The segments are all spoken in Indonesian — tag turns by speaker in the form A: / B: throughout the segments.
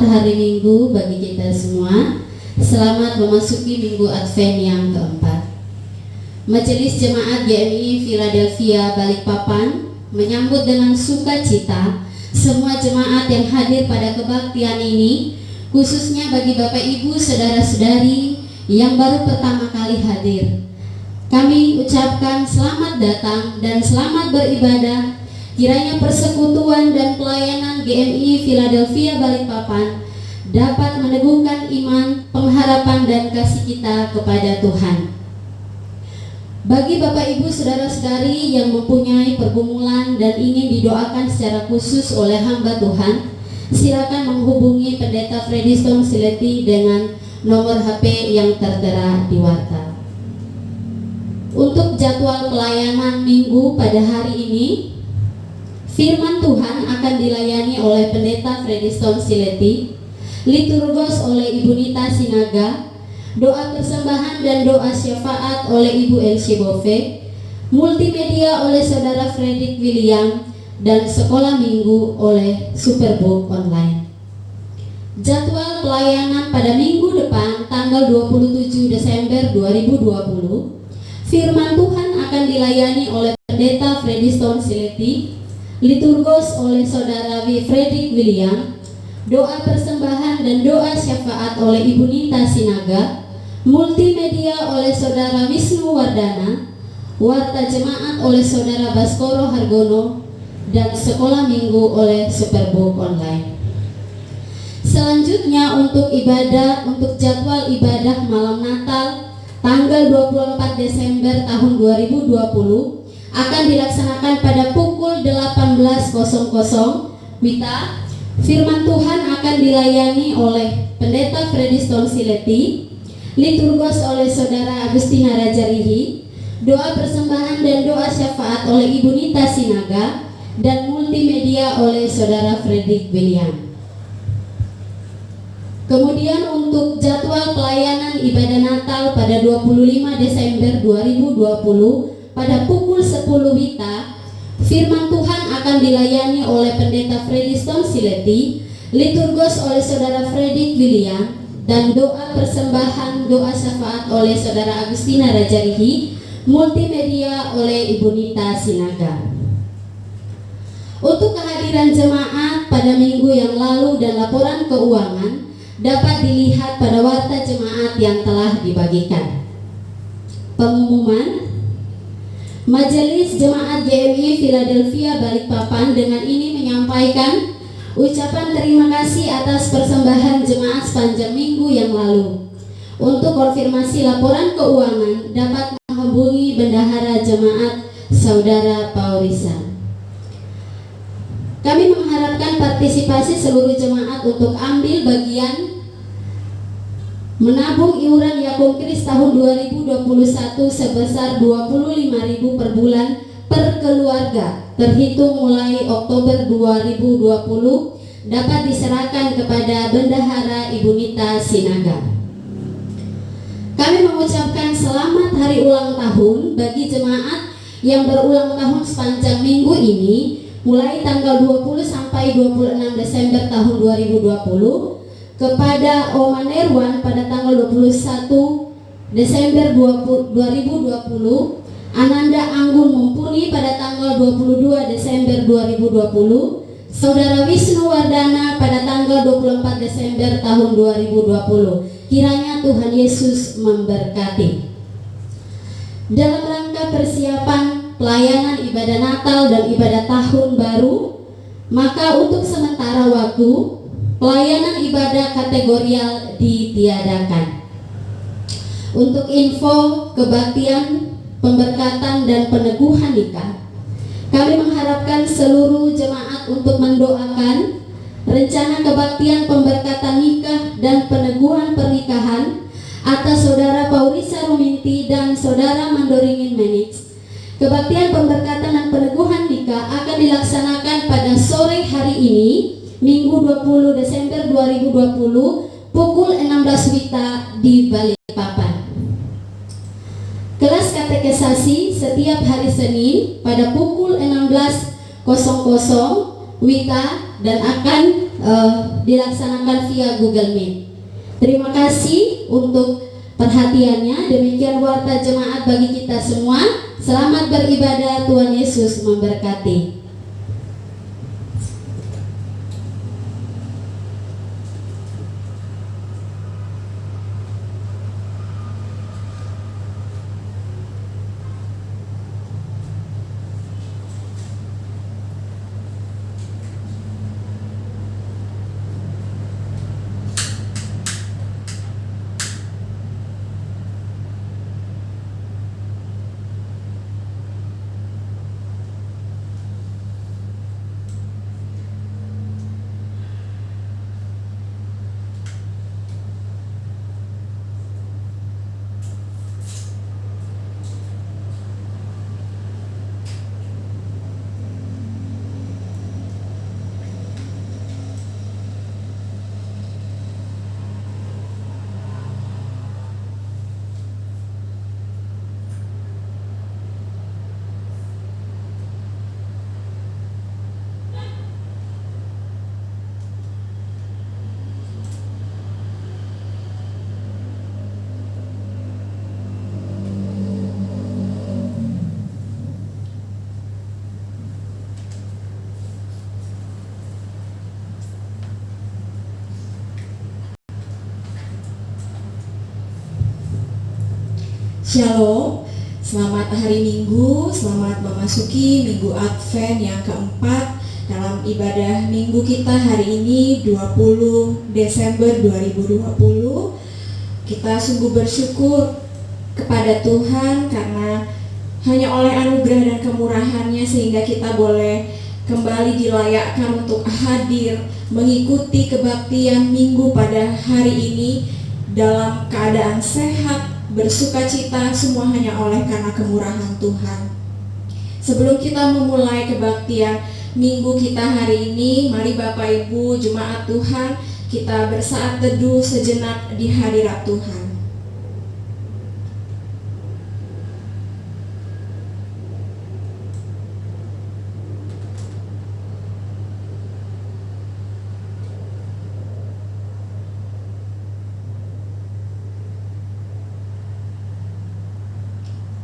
A: Selamat hari Minggu bagi kita semua. Selamat memasuki Minggu Advent yang keempat. Majelis Jemaat GMI Philadelphia Balikpapan menyambut dengan sukacita semua jemaat yang hadir pada kebaktian ini, khususnya bagi Bapak Ibu Saudara-saudari yang baru pertama kali hadir. Kami ucapkan selamat datang dan selamat beribadah. Kiranya persekutuan dan pelayanan GMI Philadelphia Balikpapan dapat meneguhkan iman, pengharapan, dan kasih kita kepada Tuhan. Bagi Bapak Ibu Saudara-saudari yang mempunyai pergumulan dan ingin didoakan secara khusus oleh hamba Tuhan, silakan menghubungi Pendeta Freddy Stone Sileti dengan nomor HP yang tertera di warta. Untuk jadwal pelayanan minggu pada hari ini, firman Tuhan akan dilayani oleh Pendeta Freddy Stone Sileti, liturgos oleh Ibu Nita Sinaga, doa persembahan dan doa syafaat oleh Ibu Elsie Bove, multimedia oleh Saudara Fredrik William, dan sekolah minggu oleh Superbook Online. Jadwal pelayanan pada minggu depan tanggal 27 Desember 2020, firman Tuhan akan dilayani oleh Pendeta Freddy Stone Sileti, liturgos oleh Saudara Fredrik William, doa persembahan dan doa syafaat oleh Ibu Nita Sinaga, multimedia oleh Saudara Wisnu Wardana, warta jemaat oleh Saudara Baskoro Hargono, dan sekolah minggu oleh Superbook Online. Selanjutnya untuk jadwal ibadah malam Natal tanggal 24 Desember tahun 2020 akan dilaksanakan pada pukul 18.00 WITA. Firman Tuhan akan dilayani oleh Pendeta Freddy Stone Sileti, liturgos oleh Saudara Agustina Rajarihi, doa persembahan dan doa syafaat oleh Ibu Nita Sinaga, dan multimedia oleh Saudara Fredrik William. Kemudian untuk jadwal pelayanan ibadah Natal pada 25 Desember 2020 pada pukul 10 WITA, firman Tuhan akan dilayani oleh Pendeta Freddy Stone Sileti, liturgos oleh Saudara Fredrik William, dan doa persembahan doa syafaat oleh Saudara Agustina Rajarihi, multimedia oleh Ibu Nita Sinaga. Untuk kehadiran jemaat pada minggu yang lalu dan laporan keuangan dapat dilihat pada warta jemaat yang telah dibagikan. Pengumuman, Majelis Jemaat GMI Philadelphia Balikpapan dengan ini menyampaikan ucapan terima kasih atas persembahan jemaat sepanjang minggu yang lalu. Untuk konfirmasi laporan keuangan dapat menghubungi Bendahara Jemaat Saudara Paulisa. Kami mengharapkan partisipasi seluruh jemaat untuk ambil bagian menabung iuran Yakum Kris tahun 2021 sebesar 25.000 per bulan per keluarga terhitung mulai Oktober 2020 dapat diserahkan kepada Bendahara Ibu Nita Sinaga. Kami mengucapkan selamat hari ulang tahun bagi jemaat yang berulang tahun sepanjang minggu ini mulai tanggal 20 sampai 26 Desember tahun 2020, kepada Oma Nerwan pada tanggal 21 Desember 2020, Ananda Anggun Mumpuni pada tanggal 22 Desember 2020, Saudara Wisnu Wardana pada tanggal 24 Desember tahun 2020. Kiranya Tuhan Yesus memberkati. Dalam rangka persiapan pelayanan ibadah Natal dan ibadah Tahun Baru, maka untuk sementara waktu pelayanan ibadah kategorial ditiadakan. Untuk info kebaktian, pemberkatan, dan peneguhan nikah, kami mengharapkan seluruh jemaat untuk mendoakan rencana kebaktian pemberkatan nikah dan peneguhan pernikahan atas Saudara Paulisa Ruminti dan Saudara Mandoringin Menix. Kebaktian pemberkatan dan peneguhan nikah akan dilaksanakan pada sore hari ini, Minggu 20 Desember 2020 pukul 16 WITA di Balikpapan. Kelas katekesasi setiap hari Senin pada pukul 16.00 WITA dan akan dilaksanakan via Google Meet. Terima kasih untuk perhatiannya. Demikian warta jemaat bagi kita semua. Selamat beribadah, Tuhan Yesus memberkati.
B: Shalom, selamat hari Minggu, selamat memasuki Minggu Advent yang keempat dalam ibadah Minggu kita hari ini 20 Desember 2020. Kita sungguh bersyukur kepada Tuhan karena hanya oleh anugerah dan kemurahan-Nya sehingga kita boleh kembali dilayakkan untuk hadir mengikuti kebaktian Minggu pada hari ini dalam keadaan sehat, bersukacita, semua hanya oleh karena kemurahan Tuhan. Sebelum kita memulai kebaktian Minggu kita hari ini, mari Bapak Ibu jemaat Tuhan, kita bersaat teduh sejenak di hadirat Tuhan.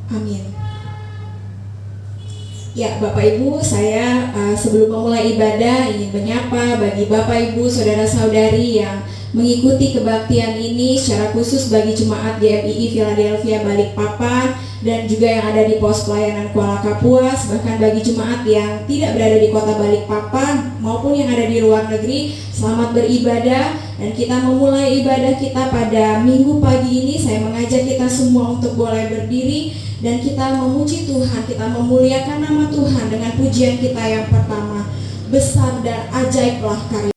B: Amin. Ya, Bapak Ibu, saya sebelum memulai ibadah ingin menyapa bagi Bapak Ibu, saudara-saudari yang mengikuti kebaktian ini, secara khusus bagi jemaat GMII Philadelphia Balikpapan dan juga yang ada di pos pelayanan Kuala Kapuas, bahkan bagi jemaat yang tidak berada di kota Balikpapan maupun yang ada di luar negeri, selamat beribadah. Dan kita memulai ibadah kita pada Minggu pagi ini. Saya mengajak kita semua untuk boleh berdiri dan kita memuji Tuhan, kita memuliakan nama Tuhan dengan pujian kita yang pertama, besar dan ajaiblah karya.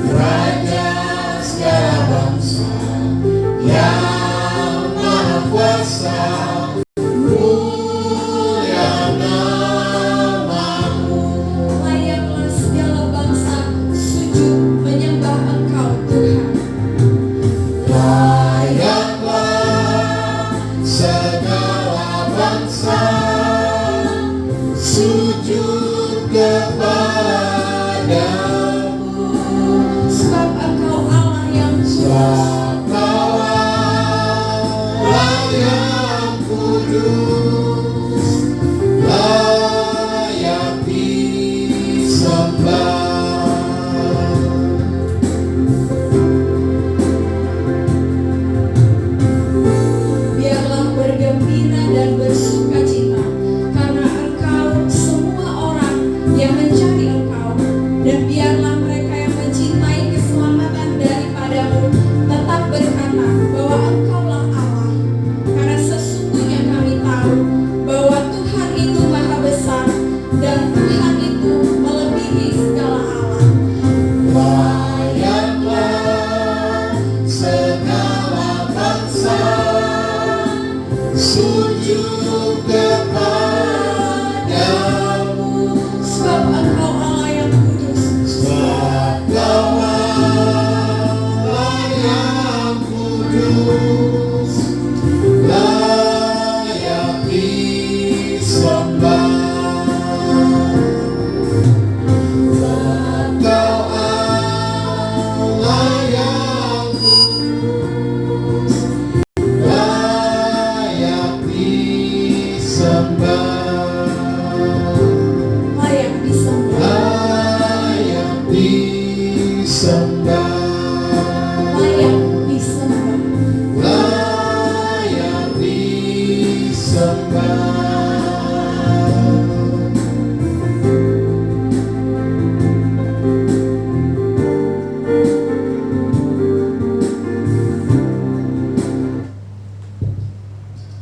C: Raja segala disembah,
B: layak disembah.
C: layak disembah.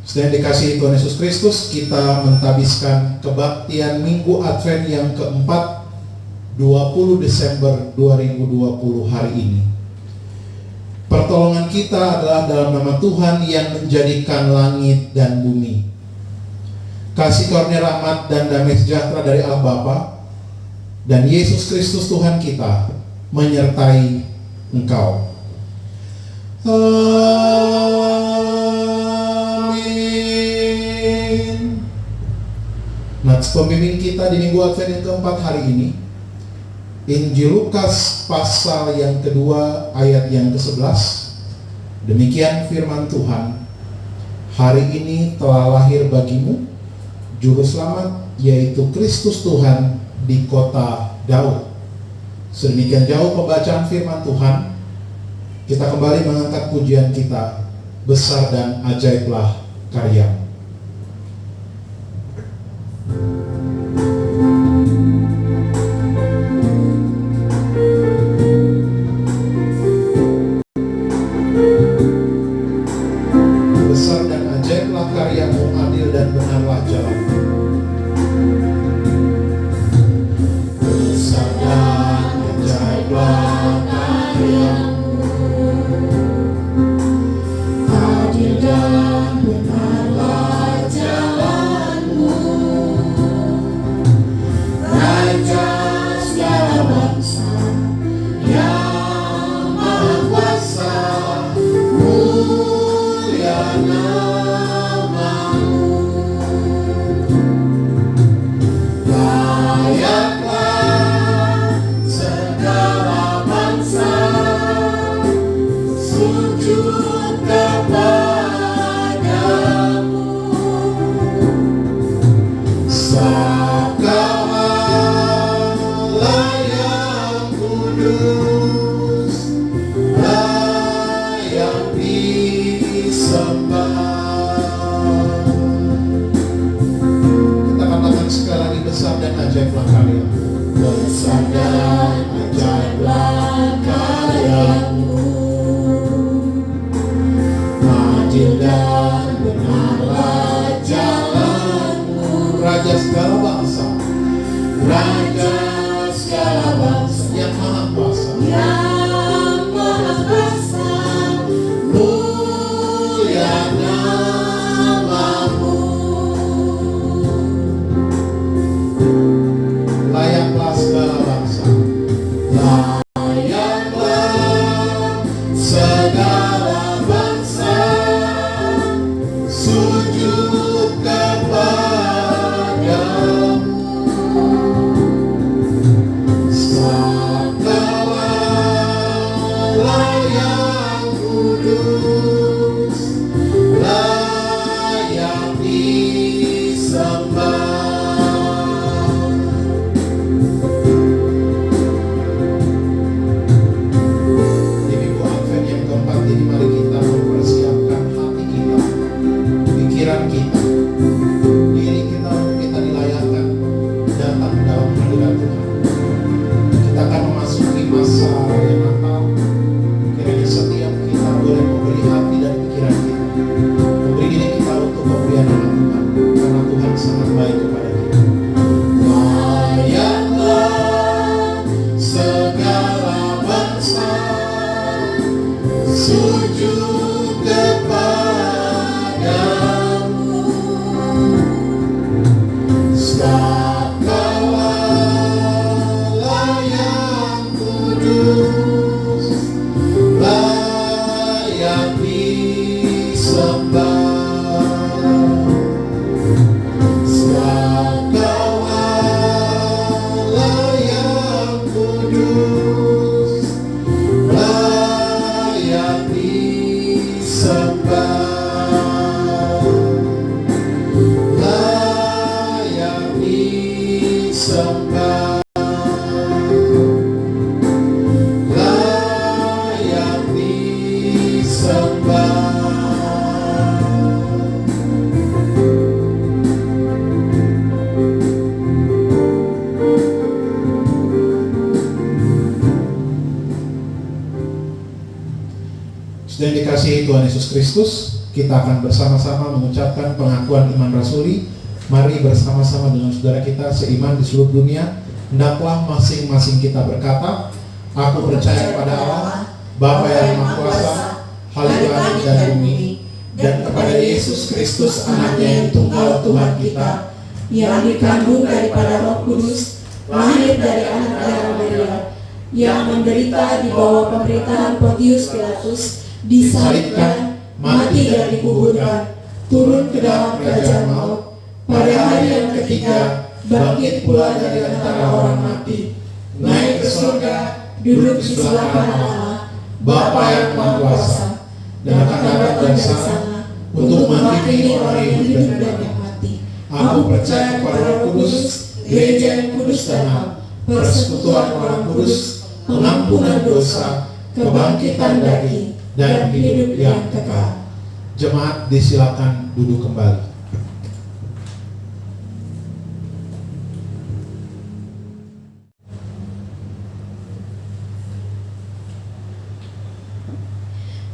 C: Sedang dikasihi Tuhan Yesus Kristus, kita mentabiskan kebaktian Minggu Advent yang keempat, 20 Desember 2020 hari ini. Pertolongan kita adalah dalam nama Tuhan yang menjadikan langit dan bumi. Kasih karunia rahmat dan damai sejahtera dari Allah Bapa dan Yesus Kristus Tuhan kita menyertai engkau. Amin. Nats pembimbing kita di Minggu Advent yang keempat hari ini, Injil Lukas pasal yang kedua ayat yang ke-11. Demikian firman Tuhan. Hari ini telah lahir bagimu Juru Selamat, yaitu Kristus Tuhan di kota Daud. Sedemikian jauh pembacaan firman Tuhan. Kita kembali mengangkat pujian kita, besar dan ajaiblah karya. Besar dan ajaiblah karyamu, adil dan benarlah jalanmu. Besar dan ajaiblah karyamu, adil dan benarlah jalanmu. Raja segala bangsa yang maha kuasa, mulia namamu. Layaklah segala bangsa sujud kepadamu. Sakalah yang kudus, layak disembah. Kita katakan sekali lagi, besar dan ajaiblah karyamu. Besar dan ajaiblah karyamu, adil dan benarlah jalanmu. Raja segala bangsa, Raja segala bangsa yang maha kuasa, mulia namamu. Layaklah segala bangsa, layaklah segala bangsa sujud kepadamu. Sakalah yang kudus, layak disembah. Di Minggu Advent yang keempat ini, mari kita mempersiapkan hati kita, pikiran kita, diri kita untuk kita dilayakkan datang dalam hadirat Tuhan. Kita akan memasuki masa raya Natal. Kiranya setiap kita boleh memberi hati dan pikiran kita, memberi diri kita untuk pemberian nama Tuhan, karena Tuhan sangat baik kepada kita. Layaklah segala bangsa sujud kepadamu. Sakalah yang kudus, layak disembah. Sakalah yang kudus, layak disembah. Sedang dikasihi Tuhan Yesus Kristus, kita akan bersama-sama mengucapkan pengakuan iman rasuli. Mari bersama-sama dengan saudara kita seiman di seluruh dunia, hendaklah masing-masing kita berkata, aku percaya kepada Allah, Bapa yang Maha Kuasa, Khalik langit dan bumi, dan kepada Yesus Kristus anaknya yang tunggal Tuhan kita,
B: yang dikandung daripada Roh Kudus, lahir dari anak darah Maria, yang menderita di bawah pemerintahan Pontius Pilatus, disalibkan, mati dan dikuburkan, turun ke dalam kerajaan maut, pada hari yang ketiga bangkit pula dari antara orang mati, naik ke surga, duduk di sebelah kanan Allah, Bapa yang Maha Kuasa, dan akan datang dari sana untuk menghakimi orang yang hidup dan yang mati. Aku percaya kepada Roh Kudus, gereja yang kudus dan am, persekutuan orang kudus, pengampunan dosa, kebangkitan daging, dan hidup yang kekal.
C: Jemaat disilakan duduk kembali.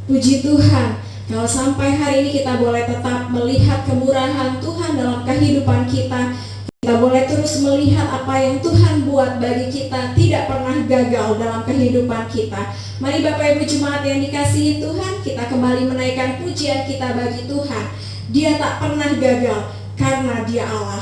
B: Puji Tuhan, kalau sampai hari ini kita boleh tetap melihat kemurahan Tuhan dalam kehidupan kita. Kita boleh terus melihat apa yang Tuhan buat bagi kita, tidak pernah gagal dalam kehidupan kita. Mari Bapak Ibu Jemaat yang dikasihi Tuhan, kita kembali menaikkan pujian kita bagi Tuhan. Dia tak pernah gagal karena Dia Allah.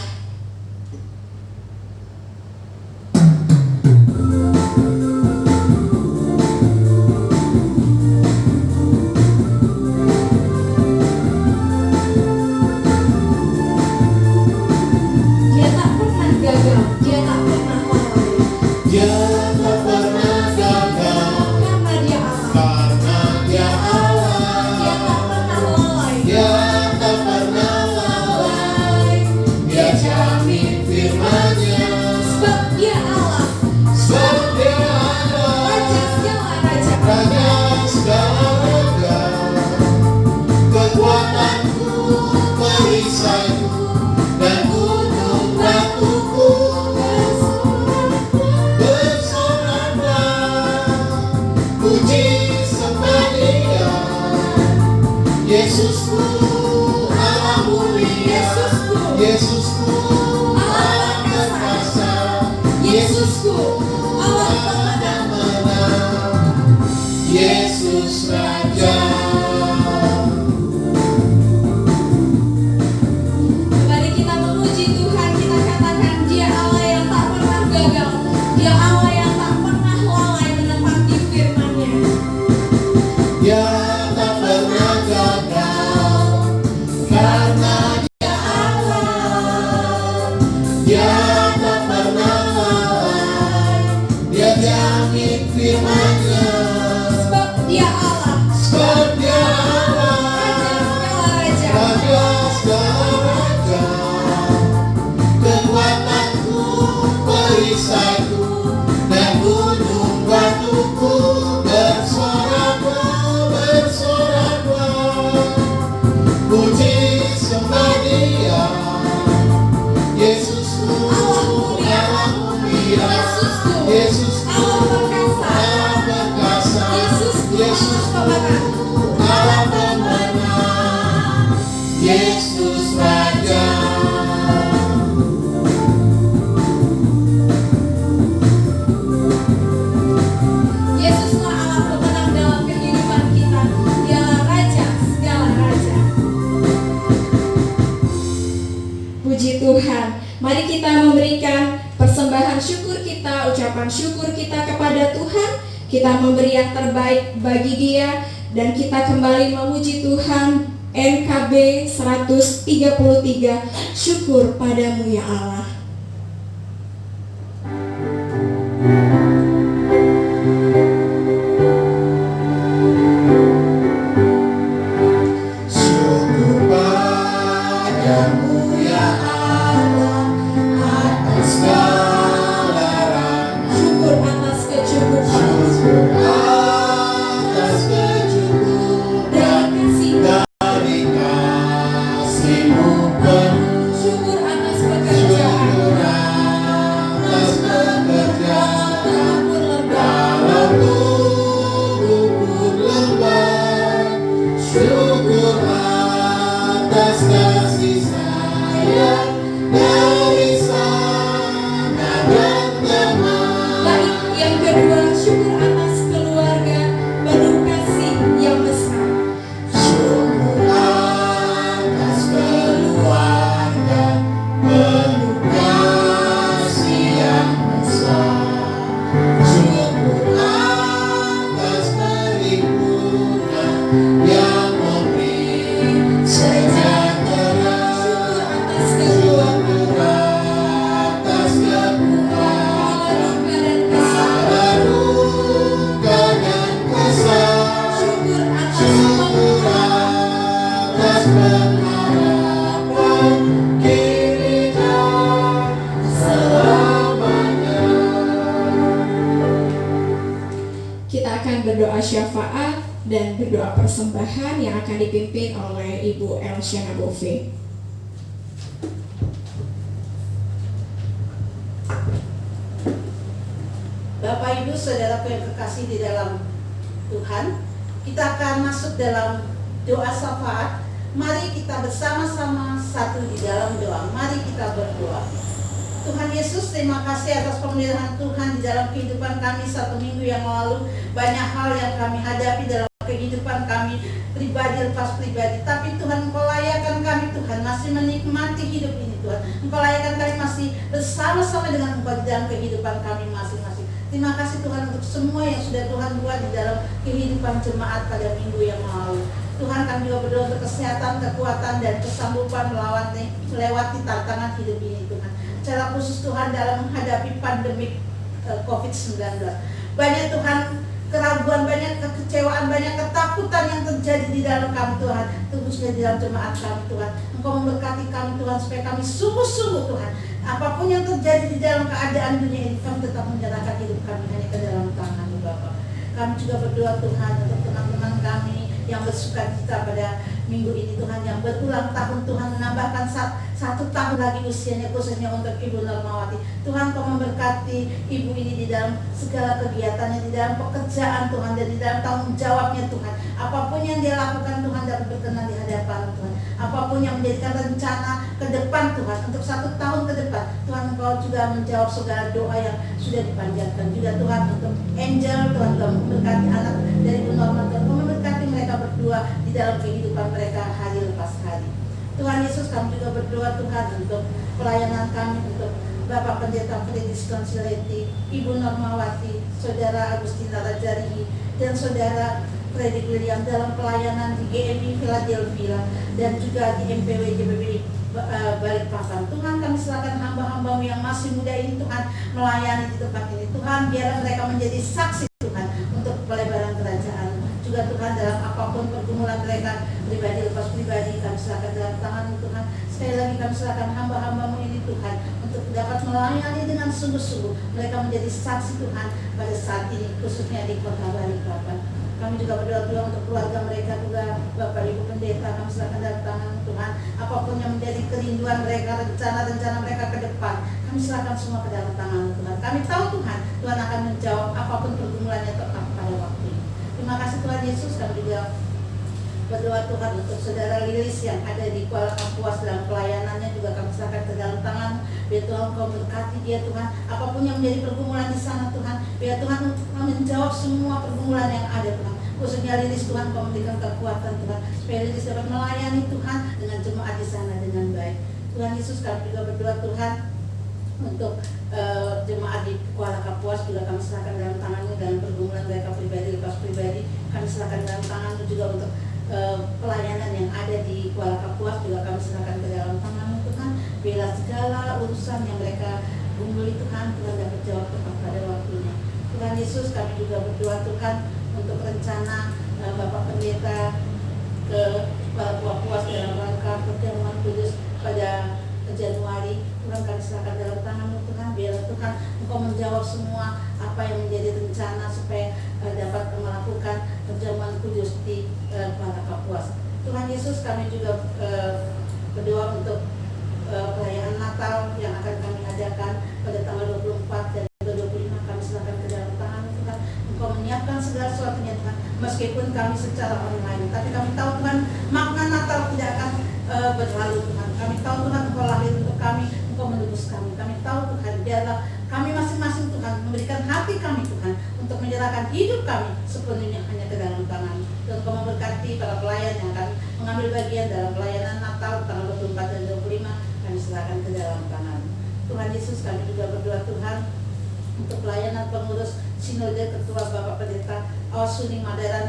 B: Mari kita memberikan persembahan syukur kita, ucapan syukur kita kepada Tuhan. Kita memberi yang terbaik bagi Dia, dan kita kembali memuji Tuhan. NKB 133, syukur padamu ya Allah.
D: Syukur atas pekerjaan
B: berdoa syafaat dan berdoa persembahan yang akan dipimpin oleh Ibu Elshana Bove.
D: Bapak Ibu Saudaraku yang kekasih di dalam Tuhan, kita akan masuk dalam doa syafaat. Mari kita bersama-sama satu di dalam doa. Mari kita berdoa. Tuhan Yesus, terima kasih atas pemeliharaan Tuhan di dalam kehidupan kami satu minggu yang lalu. Banyak hal yang kami hadapi dalam kehidupan kami pribadi lepas pribadi, tapi Tuhan Engkau layakan kami, Tuhan masih menikmati hidup ini, Tuhan Engkau layakan kami masih bersama-sama dengan Engkau di dalam kehidupan kami masing-masing. Terima kasih Tuhan untuk semua yang sudah Tuhan buat di dalam kehidupan jemaat pada minggu yang lalu. Tuhan, kami juga berdoa untuk kesehatan, kekuatan, dan kesanggupan melewati tantangan hidup ini, Tuhan. Secara khusus Tuhan dalam menghadapi pandemi COVID-19. Banyak Tuhan keraguan, banyak kekecewaan, banyak ketakutan yang terjadi di dalam kami, Tuhan, khususnya di dalam jemaat kami, Tuhan. Engkau memberkati kami, Tuhan, supaya kami sungguh-sungguh, Tuhan, apapun yang terjadi di dalam keadaan dunia ini, kami tetap menyerahkan hidup kami hanya ke dalam tangan-Mu, Bapa. Kami juga berdoa, Tuhan, untuk teman-teman kami yang bersukacita pada minggu ini, Tuhan, yang berulang tahun, Tuhan, menambahkan satu tahun lagi usianya, khususnya untuk Ibu Normawati. Tuhan, Kau memberkati Ibu ini di dalam segala kegiatannya, di dalam pekerjaan, Tuhan, dan di dalam tanggung jawabnya, Tuhan. Apapun yang dia lakukan, Tuhan, dapat berkenan di hadapan Tuhan. Apapun yang menjadikan rencana ke depan, Tuhan, untuk 1 tahun ke depan, Tuhan, Engkau juga menjawab segala doa yang sudah dipanjatkan. Juga Tuhan, untuk Angel, Tuhan, Kau memberkati anak dari Ibu Norma, Tuhan, Kau memberkati mereka berdua di dalam kehidupan mereka hari lepas hari. Tuhan Yesus, kami juga berdoa, Tuhan, untuk pelayanan kami, untuk Bapak Pendeta Fredis Konsileti, Ibu Normawati, Saudara Agustina Rajari, dan Saudara Fredrik William dalam pelayanan di GMI Philadelphia dan juga di MPW JBB Balikpapan. Tuhan, kami serahkan hamba-hamba-Mu yang masih muda ini, Tuhan, melayani di tempat ini. Tuhan, biarlah mereka menjadi saksi, Tuhan, untuk pelebaran kerajaan. Juga Tuhan, dalam apapun pergumulan mereka pribadi lepas pribadi, kami serahkan dalam tangan-Mu, Tuhan. Sekali lagi kami serahkan hamba-hamba-Mu ini, Tuhan, untuk dapat melayani dengan sungguh-sungguh. Mereka menjadi saksi, Tuhan, pada saat ini, khususnya di kota Balikpapan. Kami juga berdoa untuk keluarga mereka juga, Bapak Ibu Pendeta, kami serahkan dalam tangan Tuhan. Apapun yang menjadi kerinduan mereka, rencana-rencana mereka ke depan, kami serahkan semua ke dalam tangan Tuhan. Kami tahu Tuhan, Tuhan akan menjawab apapun pergumulannya tepat pada waktu ini. Terima kasih Tuhan Yesus. Kami juga berdoa Tuhan untuk Saudara Lilis yang ada di Kuala Kapuas dalam pelayanannya, juga kami serahkan ke dalam tangan. Biar Tuhan Kau berkati dia, Tuhan, apapun yang menjadi pergumulan di sana, Tuhan, biar Tuhan menjawab semua pergumulan yang ada, Tuhan. Khususnya Lilis, Tuhan, Kau memberikan kekuatan, Tuhan, supaya Lilis dapat melayani, Tuhan, dengan jemaat di sana dengan baik. Tuhan Yesus, kami juga berdoa, Tuhan, untuk jemaat di Kuala Kapuas juga kami serahkan dalam tangan-Mu, dalam pergumulan mereka pribadi lepas pribadi, kami serahkan dalam tangan-Mu. Juga untuk pelayanan yang ada di Kuala Kapuas juga kami serahkan ke dalam tangan-Mu, Tuhan. Bila segala urusan yang mereka gumuli, Tuhan, Tuhan dapat jawab tepat pada waktunya. Tuhan Yesus, kami juga berdoa, Tuhan, untuk rencana Bapak Pendeta ke Kuala Kapuas dalam rangka pertemuan kudus pada Januari. Tuhan, kami serahkan dalam tangan-Mu, Tuhan. Biar Tuhan Engkau menjawab semua apa yang menjadi rencana supaya dapat melakukan perjamuan kudus di Kuala Kapuas. Tuhan Yesus, kami juga berdoa untuk perayaan Natal yang akan kami adakan pada tanggal 24 dan 25. Kami serahkan ke dalam tangan-Mu, Tuhan. Engkau menyiapkan segala sesuatunya, Tuhan, meskipun kami secara online, tapi kami tahu, Tuhan, makna Natal tidak akan berlalu, Tuhan. Kami tahu, Tuhan, Engkau lahir untuk kami, Engkau menebus kami. Kami tahu, Tuhan, biarlah kami masing-masing, Tuhan, memberikan hati kami, Tuhan, untuk menyerahkan hidup kami sepenuhnya hanya ke dalam tangan. Dan Engkau memberkati para pelayan yang akan mengambil bagian dalam pelayanan Natal tanggal 24 dan 25. Kami serahkan ke dalam tangan. Tuhan Yesus, kami juga berdoa, Tuhan, untuk pelayanan pengurus Sinode Ketua Bapak Pendeta Awasuni Madaran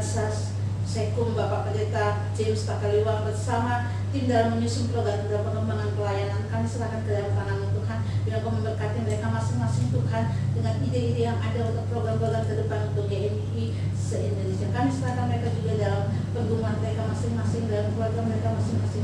D: Sekum Bapak Pendeta James Takaliwang bersama tim dalam menyusun program dan pengembangan pelayanan. Kami serahkan ke dalam tangan-Mu, Tuhan. Biar Engkau memberkati mereka masing-masing, Tuhan, dengan ide-ide yang ada untuk program-program ke depan untuk GMI se-Indonesia. Kami serahkan mereka juga dalam pergumulan mereka masing-masing, dalam keluarga mereka masing-masing.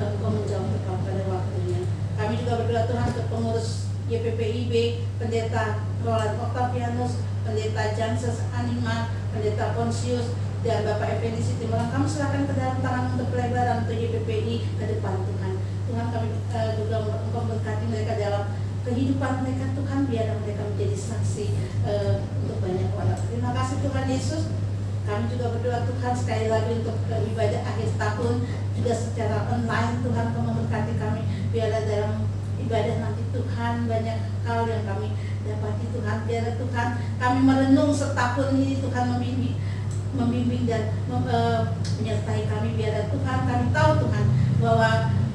D: Engkau menjawab tepat pada waktunya. Kami juga berdoa, Tuhan, untuk pengurus YPPIB, Pendeta Roland Octavianus, Pendeta Janses Anima, Pendeta Ponsius dan Bapak Effendi Sitimorang, kami serahkan ke dalam tangan untuk pelebaran untuk YPPI ke depan Tuhan. Tuhan kami juga Engkau berkati mereka dalam kehidupan mereka Tuhan, biar mereka menjadi saksi untuk banyak orang. Terima kasih Tuhan Yesus. Kami juga berdoa Tuhan sekali lagi untuk ibadah akhir tahun juga secara online. Tuhan Kau memberkati kami, biar dalam ibadah nanti Tuhan banyak hal yang kami dapati Tuhan. Biar Tuhan kami merenung setahun ini Tuhan membimbing dan menyertai kami. Biar Tuhan kami tahu Tuhan bahwa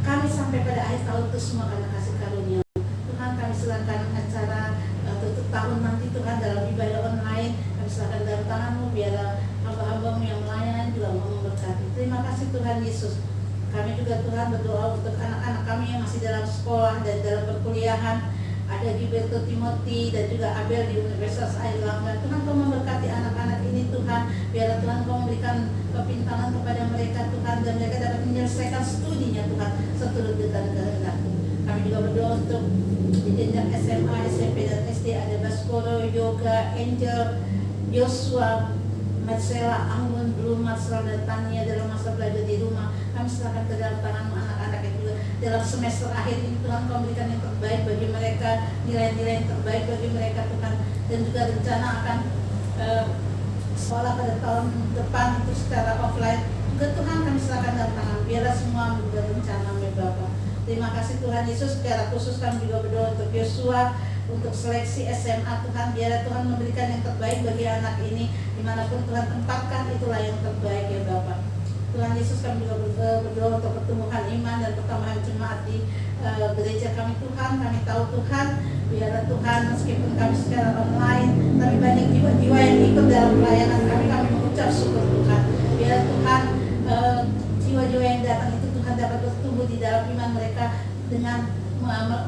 D: kami sampai pada akhir tahun itu semua karena kasih karunia. Tuhan kami serahkan acara tutup tahun nanti Tuhan dalam ibadah online. Kami serahkan dalam tangan-Mu, biar hamba-hamba-Mu yang melayani juga mau memberkati. Terima kasih Tuhan Yesus. Kami juga Tuhan berdoa untuk anak-anak kami yang masih dalam sekolah dan dalam perkuliahan. Ada Gilberto Timothy dan juga Abel di Universitas Airlangga. Tuhan Kau memberkati anak-anak ini Tuhan. Biar Tuhan Kau memberikan kepintaran kepada mereka Tuhan, dan mereka dapat menyelesaikan studinya Tuhan seturut dengan kehendak-Mu. Kami juga berdoa untuk di jenjang SMA, SMP dan SD ada Baskoro, Yoga, Angel, Joshua, Marcella, Anggun, Blue, Marcel dan Tania dalam masa belajar di rumah. Kami serahkan ke dalam tangan-Mu anak-anak yang juga dalam semester akhir ini Tuhan Kau berikan yang terbaik bagi mereka, nilai-nilai yang terbaik bagi mereka Tuhan, dan juga rencana akan sekolah pada tahun depan itu secara offline juga Tuhan kami serahkan dalam tangan. Biarlah semua menjadi rencana-Mu Bapa. Terima kasih Tuhan Yesus. Secara khusus kami juga berdoa untuk Yosua, untuk seleksi SMA Tuhan. Biarlah Tuhan memberikan yang terbaik bagi anak ini, dimanapun Tuhan tempatkan itulah yang terbaik ya Bapak. Tuhan Yesus, kami juga berdoa untuk pertumbuhan iman dan pertambahan jemaat di gereja kami Tuhan. Kami tahu Tuhan, biarlah Tuhan meskipun kami secara online, tapi banyak jiwa-jiwa yang ikut dalam pelayanan kami. Kami mengucap syukur Tuhan. Biarlah Tuhan jiwa-jiwa yang datang itu Tuhan dapat bertumbuh di dalam iman mereka dengan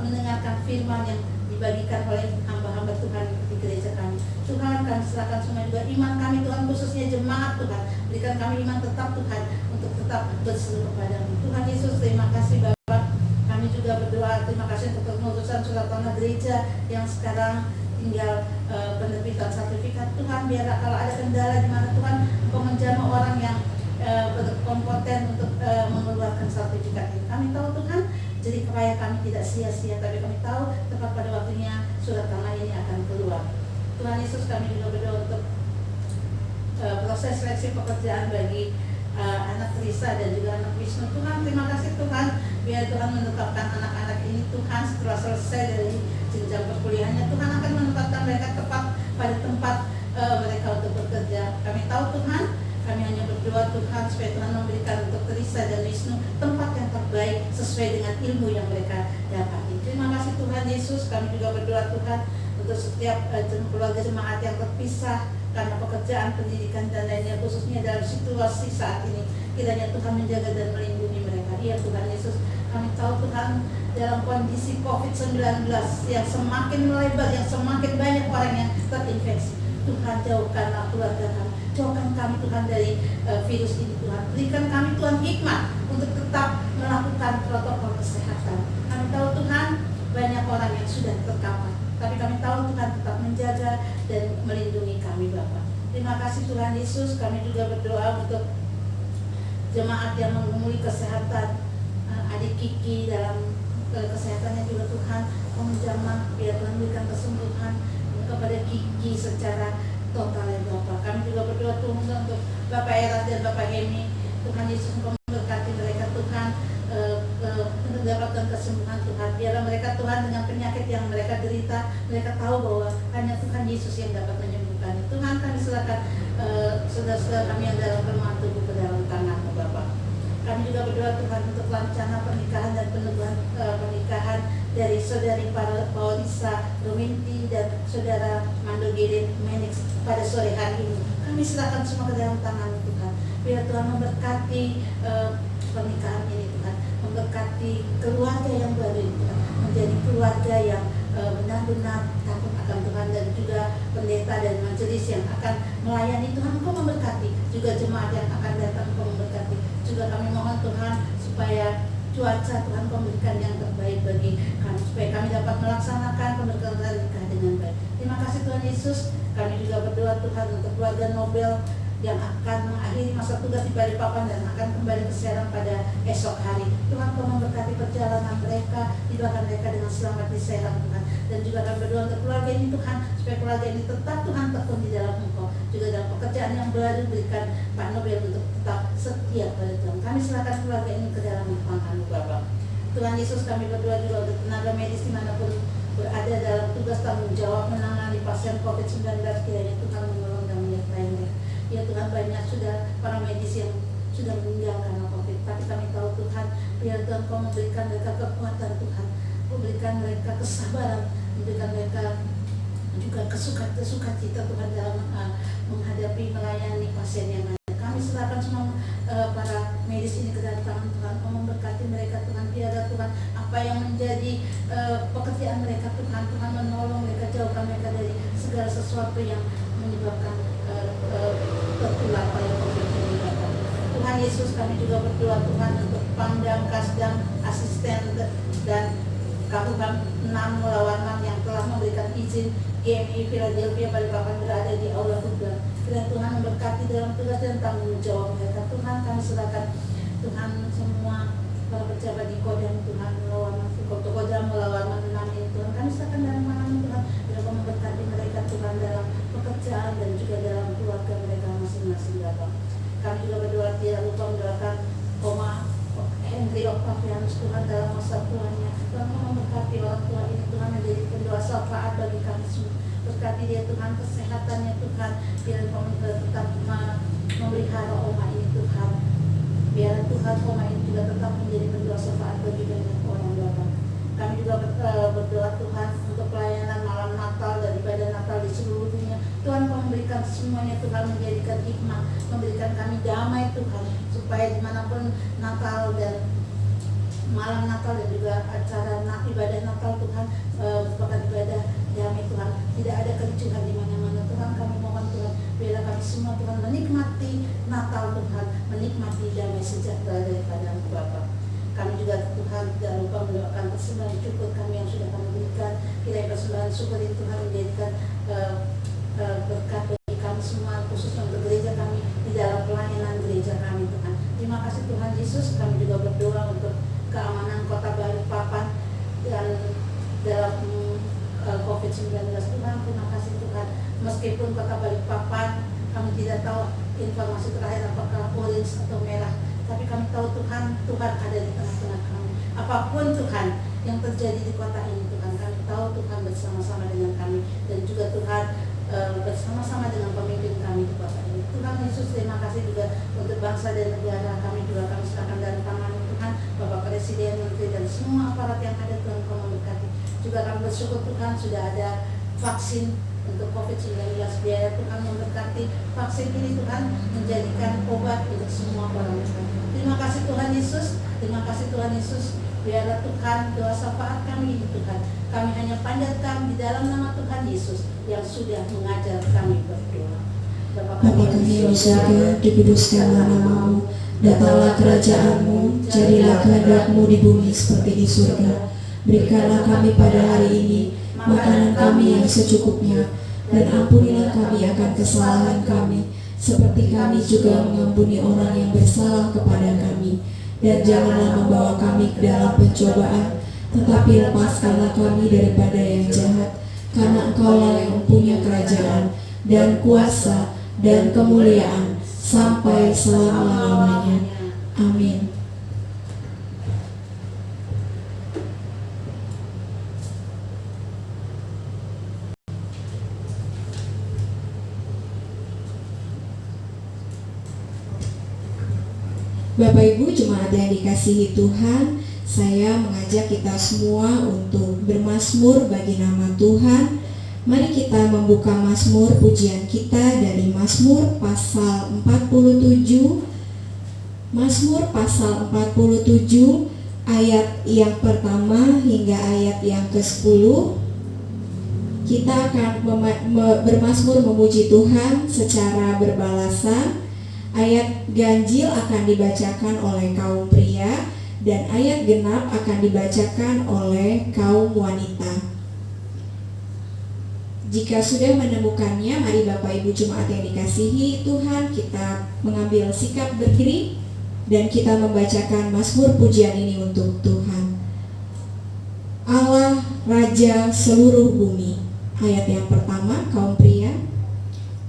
D: mendengarkan firman yang dibagikan oleh hamba-hamba Tuhan di gereja kami. Tuhan, kami serahkan semua juga iman kami Tuhan, khususnya jemaat Tuhan. Berikan kami iman tetap Tuhan, untuk tetap berseru kepada-Mu. Tuhan Yesus, terima kasih Bapak. Kami juga berdoa, terima kasih untuk pengurusan surat tanah gereja yang sekarang tinggal penerbitan sertifikat. Tuhan, biar kalau ada kendala di mana Tuhan Kau menjamah orang yang berkompeten untuk mengeluarkan sertifikat ini. Kami tahu Tuhan, jadi supaya kami tidak sia-sia, tapi kami tahu tepat pada waktunya surat tanah ini akan keluar. Tuhan Yesus, kami juga berdoa untuk proses seleksi pekerjaan bagi anak Risa dan juga anak Wisnu. Tuhan, terima kasih Tuhan, biar Tuhan menetapkan anak-anak ini Tuhan setelah selesai dari jenjang perkuliahannya. Tuhan akan menempatkan mereka tepat pada tempat mereka untuk bekerja. Kami tahu Tuhan, kami hanya berdoa Tuhan supaya Tuhan memberikan untuk Risa dan Wisnu tempat yang terbaik sesuai dengan ilmu yang mereka dapati. Terima kasih Tuhan Yesus. Kami juga berdoa Tuhan untuk setiap keluarga jemaat yang terpisah karena pekerjaan, pendidikan dan lainnya, khususnya dalam situasi saat ini. Kiranya Tuhan menjaga dan melindungi mereka. Iya Tuhan Yesus, kami tahu Tuhan dalam kondisi COVID-19 yang semakin melebar, yang semakin banyak orang yang terinfeksi. Tuhan, jauhkanlah keluarga kami, jauhkan kami Tuhan dari virus ini Tuhan. Berikan kami Tuhan hikmat untuk tetap melakukan protokol kesehatan. Kami tahu Tuhan banyak orang yang sudah terkapar, tapi kami tahu Tuhan tetap menjaga dan melindungi kami Bapa. Terima kasih Tuhan Yesus. Kami juga berdoa untuk jemaat yang mengumuli kesehatan adik Kiki dalam kesehatannya juga Tuhan. Kau menjamah, biar Tuhan berikan kesembuhan kepada Kiki secara total ya Bapak. Kami juga berdoa Tuhan untuk Bapak Eras dan Bapak Hemi. Tuhan Yesus, Engkau memberkati mereka Tuhan, mendapatkan kesembuhan Tuhan. Biarlah mereka Tuhan dengan penyakit yang mereka derita, mereka tahu bahwa hanya Tuhan Yesus yang dapat menyembuhkan. Tuhan, kami serahkan saudara-saudara kami yang dalam kelemahan tubuh ke dalam tangan-Mu Bapak. Kami juga berdoa Tuhan untuk rencana pernikahan dan peneguhan pernikahan dari saudari Paulisa Rominti dan saudara Mando Girin Menix pada sore hari ini. Kami serahkan semua ke dalam tangan Tuhan. Biar Tuhan memberkati pernikahan ini Tuhan, memberkati keluarga yang baru ini Tuhan, menjadi keluarga yang benar-benar takut akan Tuhan, dan juga pendeta dan majelis yang akan melayani Tuhan. Engkau memberkati juga jemaat yang akan datang, Engkau memberkati. Juga kami mohon Tuhan supaya cuaca, Tuhan Kau memberikan yang terbaik bagi kami, supaya kami dapat melaksanakan pemberkatan nikah dengan baik. Terima kasih Tuhan Yesus. Kami juga berdoa Tuhan untuk keluarga Nobel yang akan mengakhiri masa tugas di Balikpapan dan akan kembali ke Serang pada esok hari. Tuhan Kau memberkati perjalanan mereka, tidurkan mereka dengan selamat di Serang Tuhan. Dan juga kami berdoa untuk keluarga ini Tuhan, supaya keluarga ini tetap Tuhan tekun di dalam Engkau. Juga dalam pekerjaan yang baru berikan Pak Nobel untuk tetap setia pada Tuhan. Kami serahkan keluarga ini ke dalam tangan Bapak. Tuhan Yesus, kami berdoa juga untuk tenaga medis dimanapun berada dalam tugas tanggung jawab menangani pasien COVID-19, kiranya Tuhan menolong dan menyertai mereka. Ya Tuhan, banyak sudah para medis yang sudah meninggal karena COVID, tapi kami tahu Tuhan, biar Tuhan Kau memberikan mereka kekuatan Tuhan, memberikan mereka kesabaran, memberikan mereka juga sukacita Tuhan dalam menghadapi melayani pasien yang ada. Kami serahkan semua para medis ini ke dalam tangan Tuhan. Kau memberkati mereka Tuhan, biarlah Tuhan apa yang menjadi pekerjaan mereka Tuhan, Tuhan menolong mereka, jauhkan mereka dari segala sesuatu yang menyebabkan tertular oleh COVID ini Bapak. Tuhan Yesus, kami juga berdoa Tuhan untuk Pangdam, Kasdam, asisten dan Kabupaten 6 Mulawarman yang telah memberikan izin GMI Philadelphia Balikpapan berada di Aula Tugas. Kiranya Tuhan memberkati dalam tugas dan tanggung jawab mereka. Tuhan, kami serahkan Tuhan semua para pejabat di Kodam Tuhan Mulawarman 6 ini Tuhan. Kami serahkan dalam tangan Tuhan. Biar Kau memberkati mereka Tuhan dalam pekerjaan dan juga dalam keluarga mereka masing-masing Bapak. Kami juga berdoa tidak lupa mendoakan Henry Octavianus Tuhan dalam masa tuanya. Tuhan memberkati orang tua ini Tuhan, menjadi pendoa syafaat bagi kami semua. Berkati dia Tuhan, kesehatannya Tuhan, biar Kau tetap memelihara Oma ini Tuhan. Biar Tuhan Oma ini juga tetap menjadi pendoa syafaat bagi banyak orang Bapak. Kami juga berdoa Tuhan untuk pelayanan malam Natal dan ibadah Natal di seluruh dunia. Tuhan Kau memberikan semuanya Tuhan, menjadikan hikmah, memberikan kami damai Tuhan, supaya dimanapun Natal dan malam Natal dan juga acara ibadah Natal Tuhan merupakan ibadah damai Tuhan, tidak ada kericuhan di mana-mana Tuhan. Kami mohon Tuhan, biarlah kami semua Tuhan menikmati Natal Tuhan, menikmati damai sejahtera daripada Bapa. Kami juga Tuhan tidak lupa mendoakan persembahan syukur kami yang sudah kami berikan. Kiranya persembahan syukur itu Tuhan menjadikan berkat bagi kami semua, khususnya untuk gereja kami di dalam pelayanan gereja kami Tuhan. Terima kasih Tuhan Yesus. Kami juga berdoa untuk keamanan Kota Balikpapan dan dalam COVID-19 Tuhan. Terima kasih Tuhan. Meskipun Kota Balikpapan kami tidak tahu informasi terakhir apakah orange atau merah, tapi kami tahu Tuhan, Tuhan ada di tengah-tengah kami. Apapun Tuhan yang terjadi di kota ini Tuhan, kami tahu Tuhan bersama-sama dengan kami, dan juga Tuhan bersama-sama dengan pemimpin kami di kota ini. Tuhan Yesus, terima kasih juga untuk bangsa dan negara kami juga, kami serahkan dalam tangan Tuhan, Bapak Presiden, Menteri dan semua aparat yang ada Tuhan Kau memberkati. Juga kami bersyukur Tuhan sudah ada vaksin untuk COVID-19, biar Tuhan memberkati vaksin ini Tuhan, menjadikan obat untuk semua orang Tuhan. Terima kasih Tuhan Yesus, terima kasih Tuhan Yesus. Biarlah Tuhan doa syafaat kami ini Tuhan, kami hanya panjatkan di dalam nama Tuhan Yesus yang sudah mengajar kami berdoa.
B: Bapa kami di surga, dikuduskanlah nama-Mu, datanglah kerajaan-Mu, jadilah kehendak-Mu di bumi seperti di surga. Berikanlah kami pada hari ini makanan kami yang secukupnya, dan ampunilah kami akan kesalahan kami, seperti kami juga mengampuni orang yang bersalah kepada kami. Dan janganlah membawa kami ke dalam pencobaan, tetapi lepaskanlah kami daripada yang jahat, karena Engkau-lah yang mempunyai kerajaan, dan kuasa, dan kemuliaan, sampai selama-lamanya. Amin. Bapak Ibu jemaat yang dikasihi Tuhan, saya mengajak kita semua untuk bermazmur bagi nama Tuhan. Mari kita membuka mazmur pujian kita dari Mazmur pasal 47. Mazmur pasal 47 ayat yang pertama hingga ayat yang ke-10. Kita akan bermazmur memuji Tuhan secara berbalasan. Ayat ganjil akan dibacakan oleh kaum pria dan ayat genap akan dibacakan oleh kaum wanita. Jika sudah menemukannya, mari Bapak Ibu Jemaat yang dikasihi Tuhan, kita mengambil sikap berdiri dan kita membacakan mazmur pujian ini untuk Tuhan. Allah Raja seluruh bumi. Ayat yang pertama, kaum pria.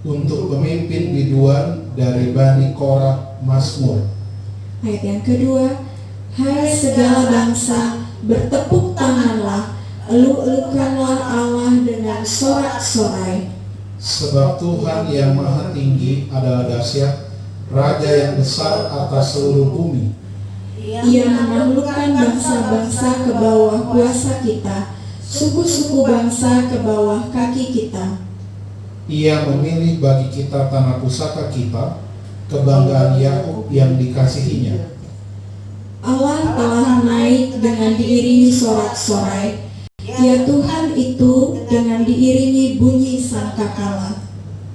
C: Untuk pemimpin biduan dari Bani Korah, mazmur.
B: Ayat yang kedua, hai segala bangsa, bertepuk tanganlah, elu-elukanlah Allah dengan sorak-sorai.
C: Sebab Tuhan yang maha tinggi adalah dahsyat, Raja yang besar atas seluruh bumi.
B: Ia menaklukkan bangsa-bangsa ke bawah kuasa kita, suku-suku bangsa ke bawah kaki kita.
C: Ia memilih bagi kita tanah pusaka kita, kebanggaan Yakub yang dikasihinya.
B: Allah telah naik dengan diiringi sorak-sorai. Ya Tuhan itu dengan diiringi bunyi sangkakala.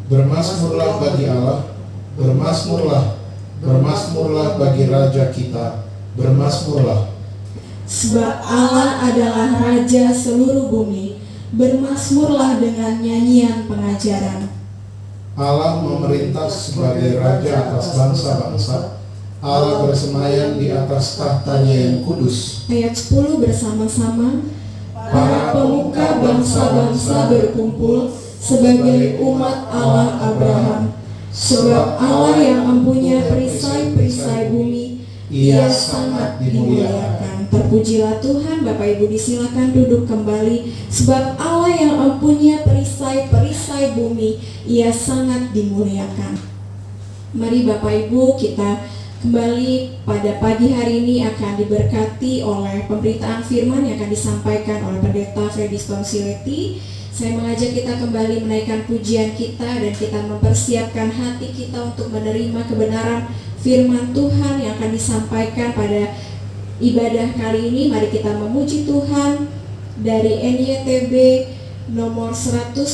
C: Bermasmurlah bagi Allah, bermasmurlah, bermasmurlah bagi Raja kita, bermasmurlah.
B: Sebab Allah adalah Raja seluruh bumi, bermasmurlah dengan nyanyian pengajaran.
C: Allah memerintah sebagai Raja atas bangsa-bangsa, Allah bersemayam di atas tahtanya yang kudus.
B: Ayat 10 bersama-sama. Para pemuka bangsa-bangsa berkumpul sebagai umat Allah Abraham. Sebab Allah yang mempunyai perisai-perisai bumi, Ia sangat dimuliakan. Terpujilah Tuhan. Bapak Ibu disilakan duduk kembali. Sebab Allah yang mempunyai perisai-perisai bumi, Ia sangat dimuliakan. Mari Bapak Ibu kita kembali pada pagi hari ini akan diberkati oleh pemberitaan firman yang akan disampaikan oleh Pendeta Freddy Stonsileti. Saya mengajak kita kembali menaikkan pujian kita dan kita mempersiapkan hati kita untuk menerima kebenaran firman Tuhan yang akan disampaikan pada ibadah kali ini. Mari kita memuji Tuhan dari NYTB nomor 105,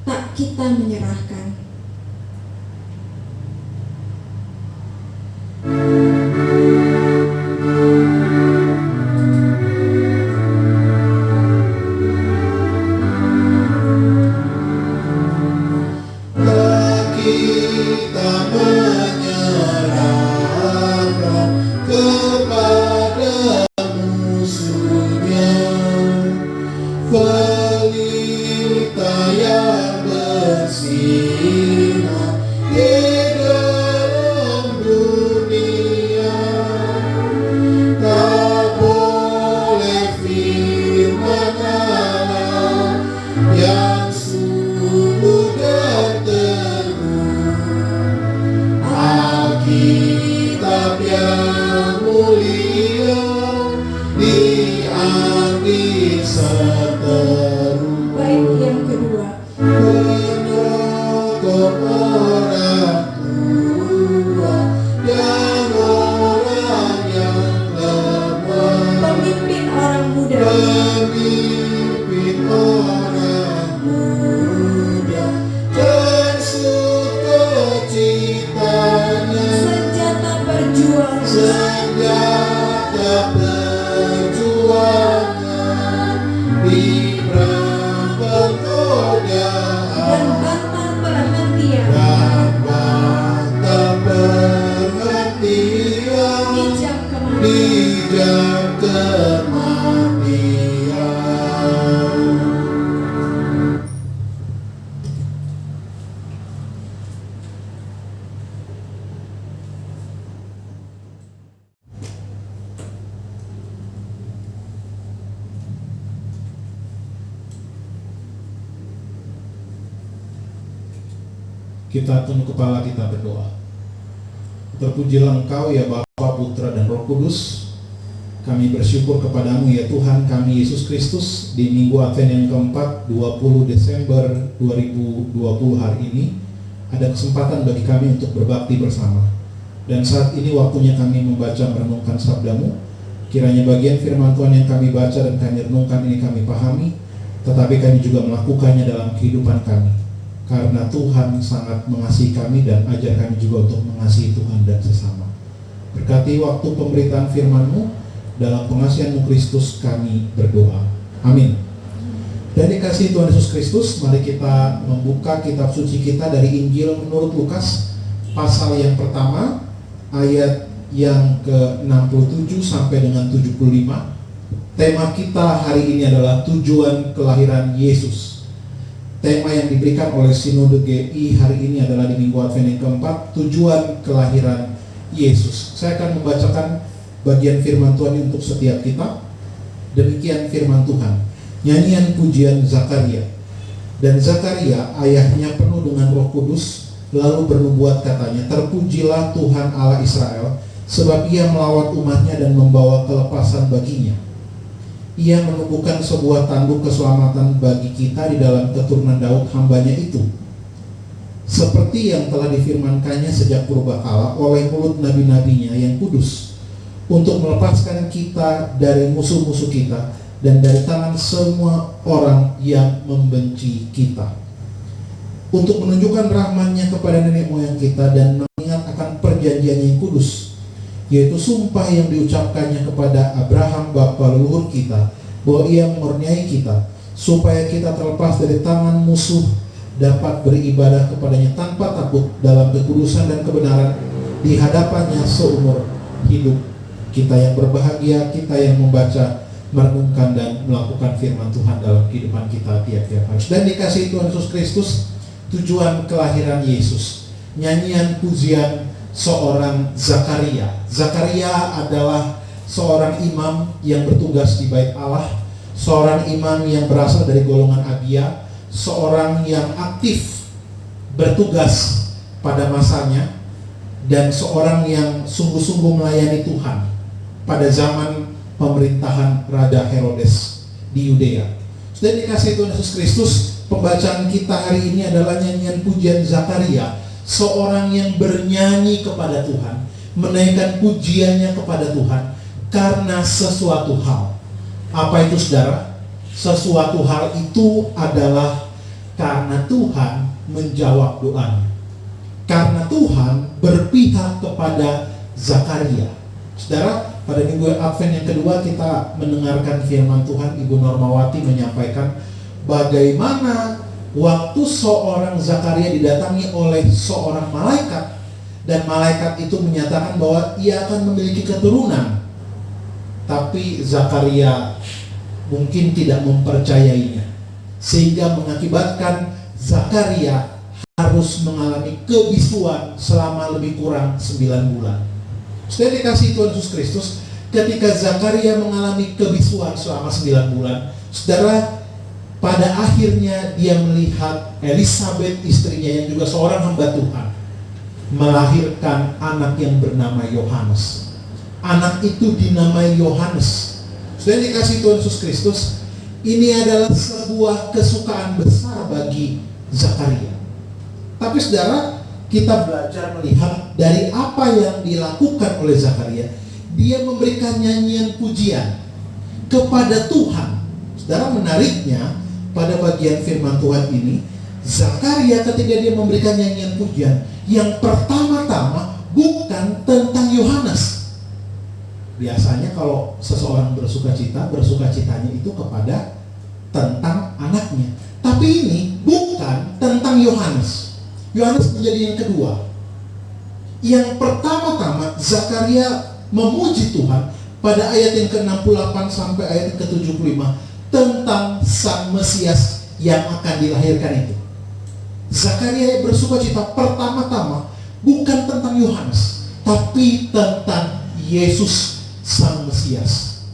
B: tak kita menyerahkan.
C: Kita tunduk kepala, kita berdoa. Terpujilah Engkau ya Bapa, Putra dan Roh Kudus. Kami bersyukur kepadamu ya Tuhan kami Yesus Kristus, di Minggu Advent yang keempat 20 Desember 2020 hari ini ada kesempatan bagi kami untuk berbakti bersama. Dan saat ini waktunya kami membaca merenungkan sabdamu. Kiranya bagian firman Tuhan yang kami baca dan kami renungkan ini kami pahami, tetapi kami juga melakukannya dalam kehidupan kami. Karena Tuhan sangat mengasihi kami dan ajar kami juga untuk mengasihi Tuhan dan sesama. Berkati waktu pemberitaan firman-Mu, dalam pengasihan-Mu Kristus kami berdoa. Amin. Dan dikasihi Tuhan Yesus Kristus, mari kita membuka kitab suci kita dari Injil menurut Lukas, pasal yang pertama, ayat yang ke-67 sampai dengan 75. Tema kita hari ini adalah tujuan kelahiran Yesus. Tema yang diberikan oleh Sinode GI hari ini adalah di Minggu Advent yang keempat, tujuan kelahiran Yesus. Saya akan membacakan bagian firman Tuhan untuk setiap kita. Demikian firman Tuhan. Nyanyian pujian Zakaria. Dan Zakaria, ayahnya penuh dengan Roh Kudus, lalu bernubuat katanya, terpujilah Tuhan Allah Israel, sebab ia melawat umatnya dan membawa kelepasan baginya. Ia menumbuhkan sebuah tanduk keselamatan bagi kita di dalam keturunan Daud hambanya itu, seperti yang telah difirmankannya sejak purbakala oleh mulut nabi-nabinya yang kudus, untuk melepaskan kita dari musuh-musuh kita dan dari tangan semua orang yang membenci kita, untuk menunjukkan rahmat-Nya kepada nenek moyang kita dan mengingat akan perjanjian yang kudus, yaitu sumpah yang diucapkannya kepada Abraham bapa leluhur kita, bahwa ia memurniai kita supaya kita terlepas dari tangan musuh, dapat beribadah kepadanya tanpa takut dalam kekudusan dan kebenaran di hadapannya seumur hidup. Kita yang berbahagia, kita yang membaca, merenungkan dan melakukan firman Tuhan dalam kehidupan kita tiap-tiap hari. Dan dikasihi Tuhan Yesus Kristus, tujuan kelahiran Yesus, nyanyian pujian seorang Zakaria. Zakaria adalah seorang imam yang bertugas di Bait Allah, seorang imam yang berasal dari golongan Abia, seorang yang aktif bertugas pada masanya, dan seorang yang sungguh-sungguh melayani Tuhan pada zaman pemerintahan Raja Herodes di Yudea. Sudah dikasihi Tuhan Yesus Kristus, pembacaan kita hari ini adalah nyanyian pujian Zakaria, seorang yang bernyanyi kepada Tuhan, menaikkan pujiannya kepada Tuhan karena sesuatu hal. Apa itu saudara? Sesuatu hal itu adalah karena Tuhan menjawab doanya, karena Tuhan berpihak kepada Zakaria. Saudara, pada Minggu Advent yang kedua kita mendengarkan firman Tuhan. Ibu Normawati menyampaikan bagaimana waktu seorang Zakaria didatangi oleh seorang malaikat, dan malaikat itu menyatakan bahwa ia akan memiliki keturunan, tapi Zakaria mungkin tidak mempercayainya, sehingga mengakibatkan Zakaria harus mengalami kebisuan selama lebih kurang 9 bulan. Sudah dikasihi Tuhan Yesus Kristus, ketika Zakaria mengalami kebisuan selama 9 bulan, saudara, pada akhirnya dia melihat Elisabeth istrinya yang juga seorang hamba Tuhan melahirkan anak yang bernama Yohanes. Anak itu dinamai Yohanes. Sudah dikasihi Tuhan Yesus Kristus, ini adalah sebuah kesukaan besar bagi Zakaria. Tapi saudara, kita belajar melihat dari apa yang dilakukan oleh Zakaria. Dia memberikan nyanyian pujian kepada Tuhan. Saudara, menariknya pada bagian firman Tuhan ini, Zakaria ketika dia memberikan nyanyian pujian, yang pertama-tama bukan tentang Yohanes. Biasanya kalau seseorang bersukacitanya itu kepada tentang anaknya. Tapi ini bukan tentang Yohanes. Yohanes menjadi yang kedua. Yang pertama-tama Zakaria memuji Tuhan pada ayat yang ke-68 sampai ayat yang ke-75 tentang Sang Mesias yang akan dilahirkan itu. Zakaria bersukacita pertama-tama bukan tentang Yohanes, tapi tentang Yesus Sang Mesias.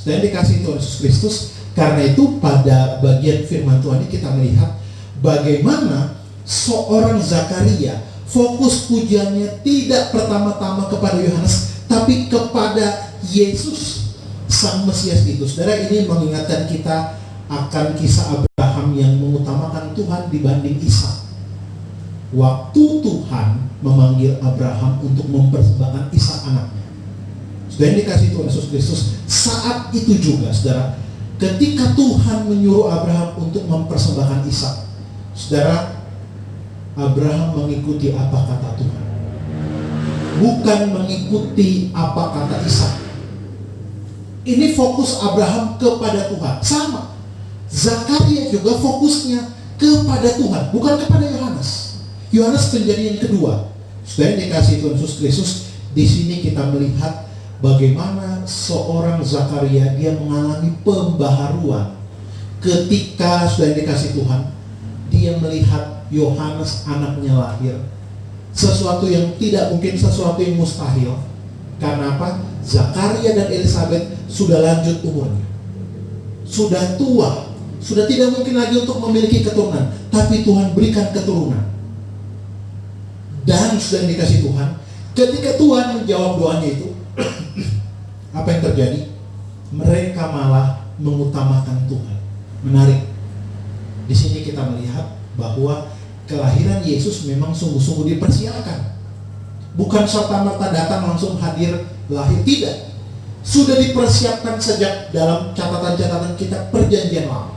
C: Sudah dikasihi Tuhan Yesus Kristus. Karena itu pada bagian firman Tuhan ini kita melihat bagaimana seorang Zakaria fokus pujiannya tidak pertama-tama kepada Yohanes, tapi kepada Yesus Sang Mesias itu. Saudara, ini mengingatkan kita akan kisah Abraham yang mengutamakan Tuhan dibanding Ishak. Waktu Tuhan memanggil Abraham untuk mempersembahkan Ishak anaknya, sudah dikasih Tuhan Yesus Kristus, saat itu juga saudara, ketika Tuhan menyuruh Abraham untuk mempersembahkan Ishak, saudara, Abraham mengikuti apa kata Tuhan. bukan mengikuti apa kata Ishak. Ini fokus Abraham kepada Tuhan. Sama, Zakaria juga fokusnya kepada Tuhan, bukan kepada Yohanes. Yohanes penjadi yang kedua. Sudah dikasih Tuhan Yesus Kristus. Di sini kita melihat bagaimana seorang Zakaria dia mengalami pembaharuan ketika sudah dikasih Tuhan. Dia melihat Yohanes anaknya lahir, sesuatu yang tidak mungkin, sesuatu yang mustahil. Karena apa? Zakaria dan Elizabeth sudah lanjut umurnya, sudah tua, sudah tidak mungkin lagi untuk memiliki keturunan. Tapi Tuhan berikan keturunan. Dan sudah dikasih Tuhan. Ketika Tuhan menjawab doanya itu, apa yang terjadi? Mereka malah mengutamakan Tuhan. Menarik. Di sini kita melihat bahwa kelahiran Yesus memang sungguh-sungguh dipersiapkan. Bukan serta-merta datang langsung hadir lahir, tidak. Sudah dipersiapkan sejak dalam catatan-catatan kita perjanjian lama.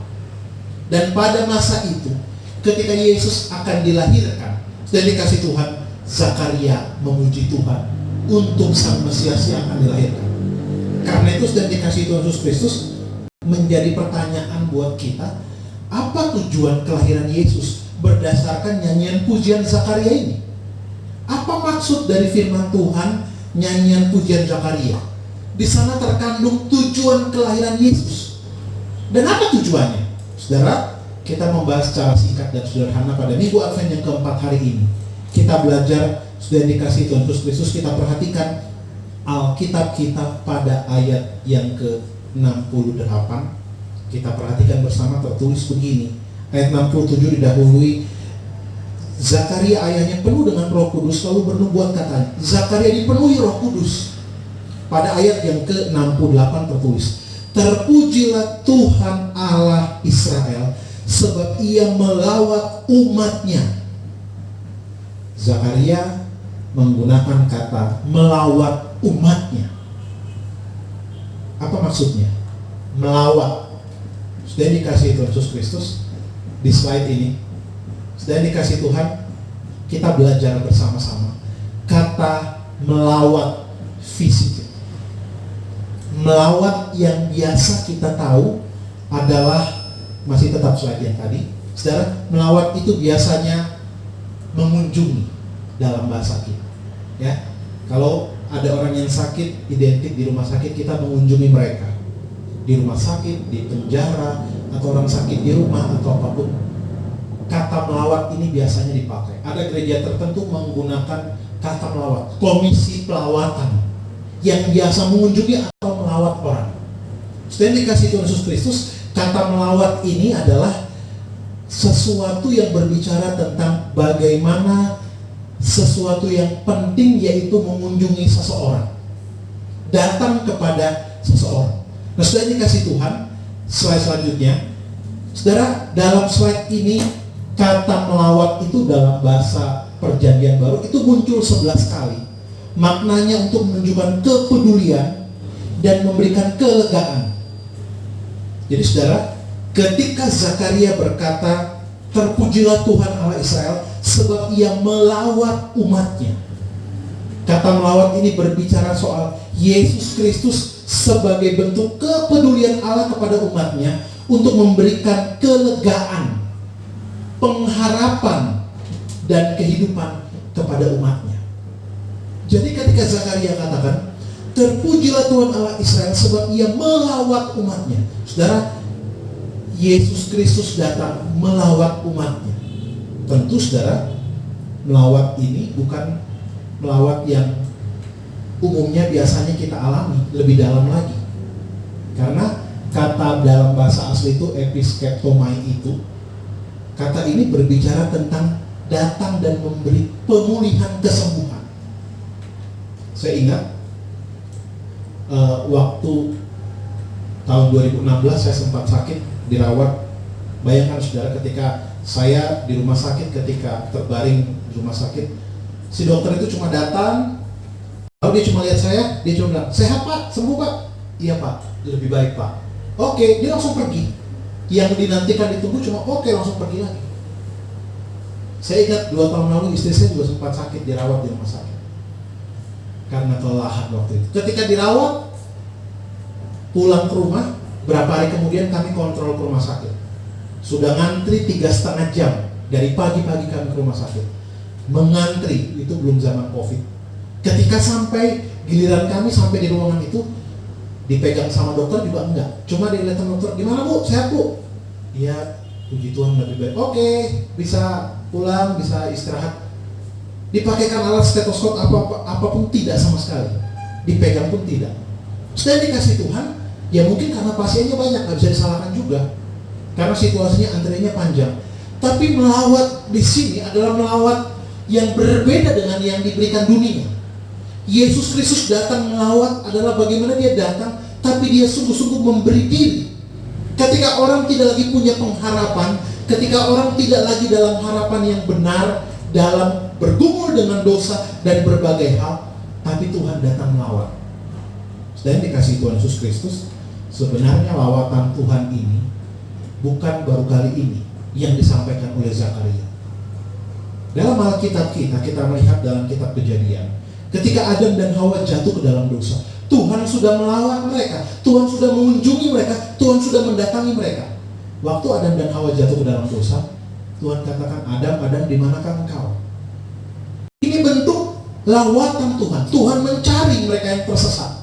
C: Dan pada masa itu, ketika Yesus akan dilahirkan dan dikasih Tuhan, Zakaria memuji Tuhan untuk Sang Mesias yang akan dilahirkan. Karena itu sudah dikasih Tuhan Yesus Kristus, menjadi pertanyaan buat kita, apa tujuan kelahiran Yesus berdasarkan nyanyian pujian Zakaria ini? Apa maksud dari firman Tuhan nyanyian pujian Zakaria? Di sana terkandung tujuan kelahiran Yesus. Dan apa tujuannya? Saudara, kita membahas secara singkat dan sederhana pada Minggu Advent yang keempat hari ini. Kita belajar, sudah dikasih Tuhan Yesus Kristus, kita perhatikan Alkitab kita pada ayat yang ke-68. Kita perhatikan bersama, tertulis begini. Ayat 67 didahului, Zakaria ayahnya penuh dengan Roh Kudus, lalu bernubuat katanya. Zakaria dipenuhi Roh Kudus. Pada ayat yang ke-68 tertulis, terpujilah Tuhan Allah Israel, sebab ia melawat umatnya. Zakaria menggunakan kata melawat umatnya. Apa maksudnya? Melawat. Sudah dikasih Tuhan Yesus Kristus di slide ini. Sudah dikasih Tuhan, kita belajar bersama-sama. Kata melawat fisik. Melawat yang biasa kita tahu adalah, masih tetap slide yang tadi. Saudara, melawat itu biasanya mengunjungi dalam bahasa kita. Ya, kalau ada orang yang sakit, identik di rumah sakit, kita mengunjungi mereka. Di rumah sakit, di penjara, atau orang sakit di rumah, atau apapun. Kata melawat ini biasanya dipakai. Ada gereja tertentu menggunakan kata melawat, komisi pelawatan, yang biasa mengunjungi atau melawat orang. Setelah dikasih Tuhan Yesus Kristus, kata melawat ini adalah sesuatu yang berbicara tentang bagaimana sesuatu yang penting, yaitu mengunjungi seseorang, datang kepada seseorang. Nah, setelah dikasih Tuhan, slide selanjutnya, saudara, dalam slide ini kata melawat itu dalam bahasa Perjanjian Baru itu muncul 11 kali. Maknanya untuk menunjukkan kepedulian dan memberikan kelegaan. Jadi saudara, ketika Zakaria berkata, terpujilah Tuhan Allah Israel, sebab ia melawat umatnya. Kata melawat ini berbicara soal Yesus Kristus sebagai bentuk kepedulian Allah kepada umatnya untuk memberikan kelegaan, pengharapan, dan kehidupan kepada umatnya. Jadi ketika Zakaria katakan, terpujilah Tuhan Allah Israel sebab ia melawat umatnya. Saudara, Yesus Kristus datang melawat umatnya. Tentu saudara, melawat ini bukan melawat yang umumnya biasanya kita alami, lebih dalam lagi. Karena kata dalam bahasa asli itu episkeptomai itu, kata ini berbicara tentang datang dan memberi pemulihan kesembuhan. Saya ingat waktu tahun 2016 saya sempat sakit, dirawat. Bayangkan saudara, ketika saya di rumah sakit, ketika terbaring di rumah sakit, si dokter itu cuma datang, lalu dia cuma lihat saya, dia cuma bilang, sehat Pak, sembuh Pak. Iya Pak, lebih baik Pak. Oke, dia langsung pergi. Yang dinantikan ditunggu cuma oke, langsung pergi lagi. Saya ingat 2 tahun lalu istri saya juga sempat sakit, dirawat di rumah sakit. karena kelelahan waktu itu. Ketika dirawat, pulang ke rumah, berapa hari kemudian kami kontrol ke rumah sakit. Sudah ngantri 3,5 jam dari pagi-pagi kami ke rumah sakit. Mengantri, itu belum zaman COVID. Ketika sampai giliran kami sampai di ruangan itu, dipegang sama dokter juga enggak. Cuma dilihat sama dokter, gimana Bu? Sehat Bu? Iya, puji Tuhan lebih baik. Oke, bisa pulang, bisa istirahat. Dipakaikan alat stetoskop apapun tidak sama sekali. Dipegang pun tidak. Setelah dikasih Tuhan, ya mungkin karena pasiennya banyak, nggak bisa disalahkan juga. Karena situasinya antriannya panjang. Tapi melawat di sini adalah melawat yang berbeda dengan yang diberikan dunia. Yesus Kristus datang melawat adalah bagaimana dia datang, tapi dia sungguh-sungguh memberi diri. Ketika orang tidak lagi punya pengharapan, ketika orang tidak lagi dalam harapan yang benar, dalam bergumul dengan dosa dan berbagai hal, tapi Tuhan datang melawat. Dan dikasih Tuhan Yesus Kristus, sebenarnya lawatan Tuhan ini bukan baru kali ini yang disampaikan oleh Zakaria. Dalam Alkitab kita melihat dalam kitab Kejadian, ketika Adam dan Hawa jatuh ke dalam dosa, Tuhan sudah melawat mereka, Tuhan sudah mengunjungi mereka, Tuhan sudah mendatangi mereka. Waktu Adam dan Hawa jatuh ke dalam dosa, Tuhan katakan, Adam, di manakah engkau? Ini bentuk lawatan Tuhan. Tuhan mencari mereka yang tersesat.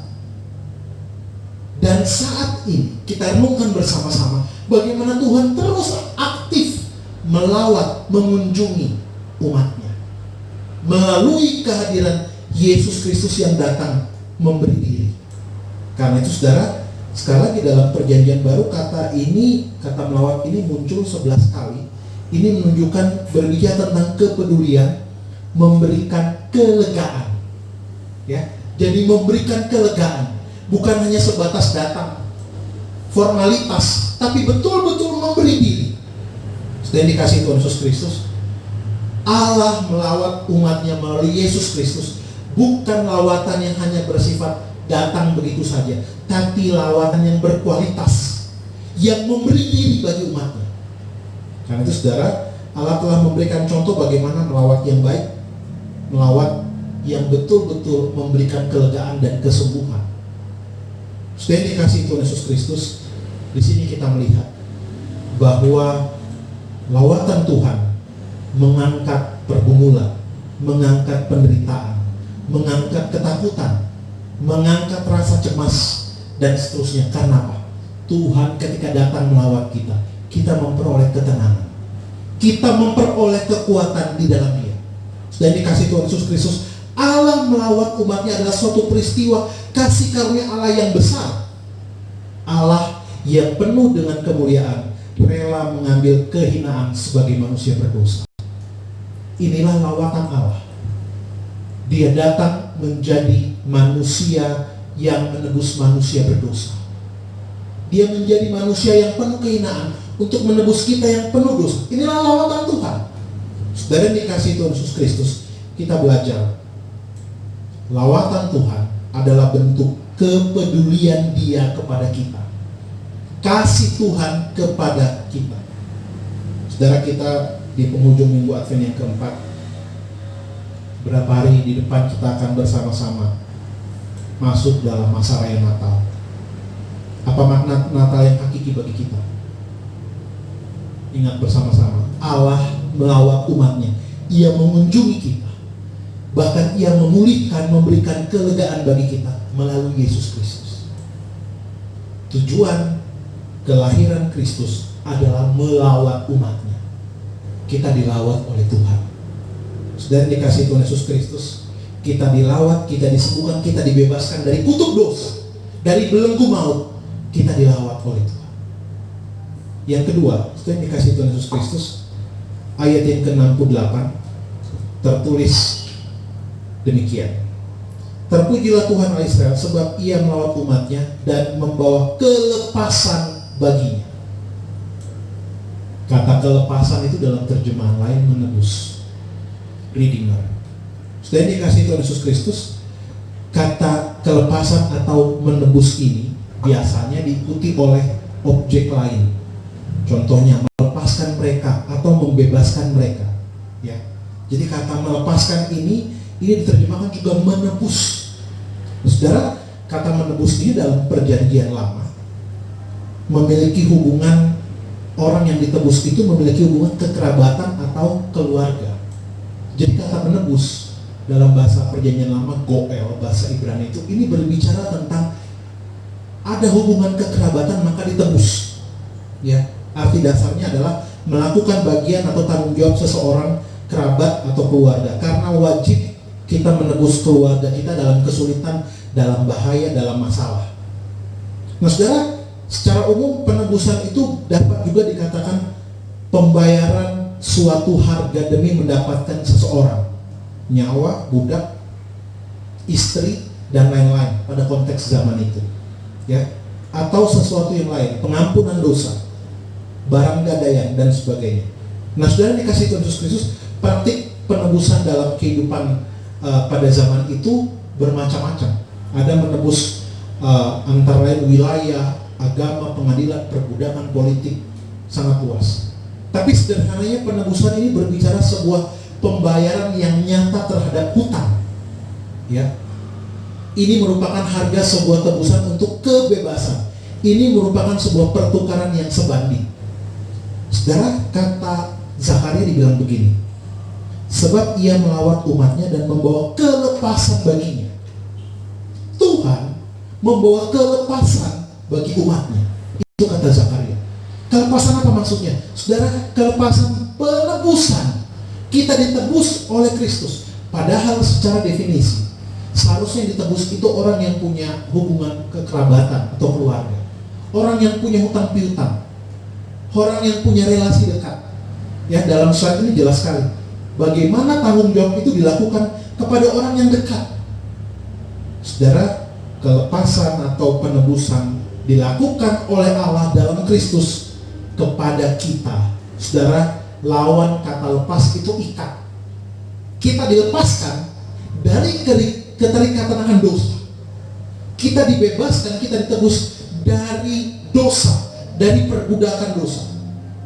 C: Dan saat ini kita renungkan bersama-sama bagaimana Tuhan terus aktif melawat, mengunjungi umatnya melalui kehadiran Yesus Kristus yang datang memberi diri. Karena itu saudara, sekali lagi dalam perjanjian baru kata melawat ini muncul 11 kali. Ini menunjukkan berbicara tentang kepedulian, memberikan kelegaan. Ya, jadi memberikan kelegaan, bukan hanya sebatas datang formalitas, tapi betul-betul memberi diri. Dan dikasih Tuhan Yesus Kristus, Allah melawat umatnya melalui Yesus Kristus, bukan lawatan yang hanya bersifat datang begitu saja, tapi lawatan yang berkualitas, yang memberi diri bagi umatnya. Karena itu saudara, Allah telah memberikan contoh bagaimana melawat yang baik, melawat yang betul-betul memberikan kelegaan dan kesembuhan. Setelah dikasih Tuhan Yesus Kristus, di sini kita melihat bahwa lawatan Tuhan mengangkat pergumulan, mengangkat penderitaan, mengangkat ketakutan, mengangkat rasa cemas, dan seterusnya. Karena apa? Tuhan ketika datang melawat kita, kita memperoleh ketenangan, kita memperoleh kekuatan di dalam Dia. Dan dikasih Tuhan Yesus Kristus, Allah melawat umatnya adalah suatu peristiwa kasih karunia Allah yang besar. Allah yang penuh dengan kemuliaan, rela mengambil kehinaan sebagai manusia berdosa. Inilah lawatan Allah. Dia datang menjadi manusia yang menebus manusia berdosa. Dia menjadi manusia yang penuh kehinaan untuk menebus kita yang penuh dosa. Inilah lawatan Tuhan. Saudara dikasih Tuhan Yesus Kristus, kita belajar lawatan Tuhan adalah bentuk kepedulian Dia kepada kita, kasih Tuhan kepada kita. Saudara, kita di penghujung minggu Advent yang keempat, berapa hari di depan kita akan bersama-sama masuk dalam masa raya Natal. Apa makna Natal yang hakiki bagi kita? Ingat bersama-sama, Allah melawat umatnya, Ia mengunjungi kita, bahkan Ia memulihkan, memberikan kelegaan bagi kita melalui Yesus Kristus. Tujuan kelahiran Kristus adalah melawat umatnya. Kita dilawat oleh Tuhan. Dan dikasih Tuhan Yesus Kristus, kita dilawat, kita disembuhkan, kita dibebaskan dari kutuk dosa, dari belenggu maut. Kita dilawat oleh Tuhan. Yang kedua, setelah dikasih Tuhan Yesus Kristus, ayat yang ke-68 tertulis demikian. Terpujilah Tuhan Allah Israel, sebab Ia melawat umatnya dan membawa kelepasan baginya. Kata kelepasan itu dalam terjemahan lain menebus, redeemer. Setelah dikasih Tuhan Yesus Kristus, kata kelepasan atau menebus ini biasanya diikuti oleh objek lain. Contohnya melepaskan mereka atau membebaskan mereka. Ya. Jadi kata melepaskan ini diterjemahkan juga menebus. Saudara, kata menebus ini dalam perjanjian lama memiliki hubungan, orang yang ditebus itu memiliki hubungan kekerabatan atau keluarga. Jadi kata menebus dalam bahasa perjanjian lama, goel, bahasa Ibrani itu, ini berbicara tentang ada hubungan kekerabatan maka ditebus. Ya, arti dasarnya adalah melakukan bagian atau tanggung jawab seseorang, kerabat atau keluarga, karena wajib kita menebus keluarga kita dalam kesulitan, dalam bahaya, dalam masalah. Nah saudara, secara umum penebusan itu dapat juga dikatakan pembayaran suatu harga demi mendapatkan seseorang, nyawa, budak, istri, dan lain-lain pada konteks zaman itu, ya, atau sesuatu yang lain, pengampunan dosa, barang gadaian, dan sebagainya. Nah saudara dikasih Tuhan Yesus Kristus, praktik penebusan dalam kehidupan pada zaman itu bermacam-macam. Ada menebus antara lain wilayah, agama, pengadilan, perbudakan, politik, sangat luas. Tapi sederhananya penebusan ini berbicara sebuah pembayaran yang nyata terhadap hutang. Ya, ini merupakan harga sebuah tebusan untuk kebebasan. Ini merupakan sebuah pertukaran yang sebanding. Saudara, kata Zakaria dibilang begini, sebab ia melawat umatnya dan membawa kelepasan baginya. Tuhan membawa kelepasan bagi umatnya. Itu kata Zakaria. Kelepasan apa maksudnya? Saudara, kelepasan penebusan. Kita ditebus oleh Kristus. Padahal secara definisi seharusnya ditebus itu orang yang punya hubungan kekerabatan atau keluarga, orang yang punya hutang piutang, orang yang punya relasi dekat. Ya, dalam slide ini jelas sekali bagaimana tanggung jawab itu dilakukan kepada orang yang dekat. Saudara, kelepasan atau penebusan dilakukan oleh Allah dalam Kristus kepada kita. Saudara, lawan kata lepas itu ikat. Kita dilepaskan dari keterikatan akan dosa. Kita dibebaskan, kita ditebus dari dosa, dari perbudakan dosa.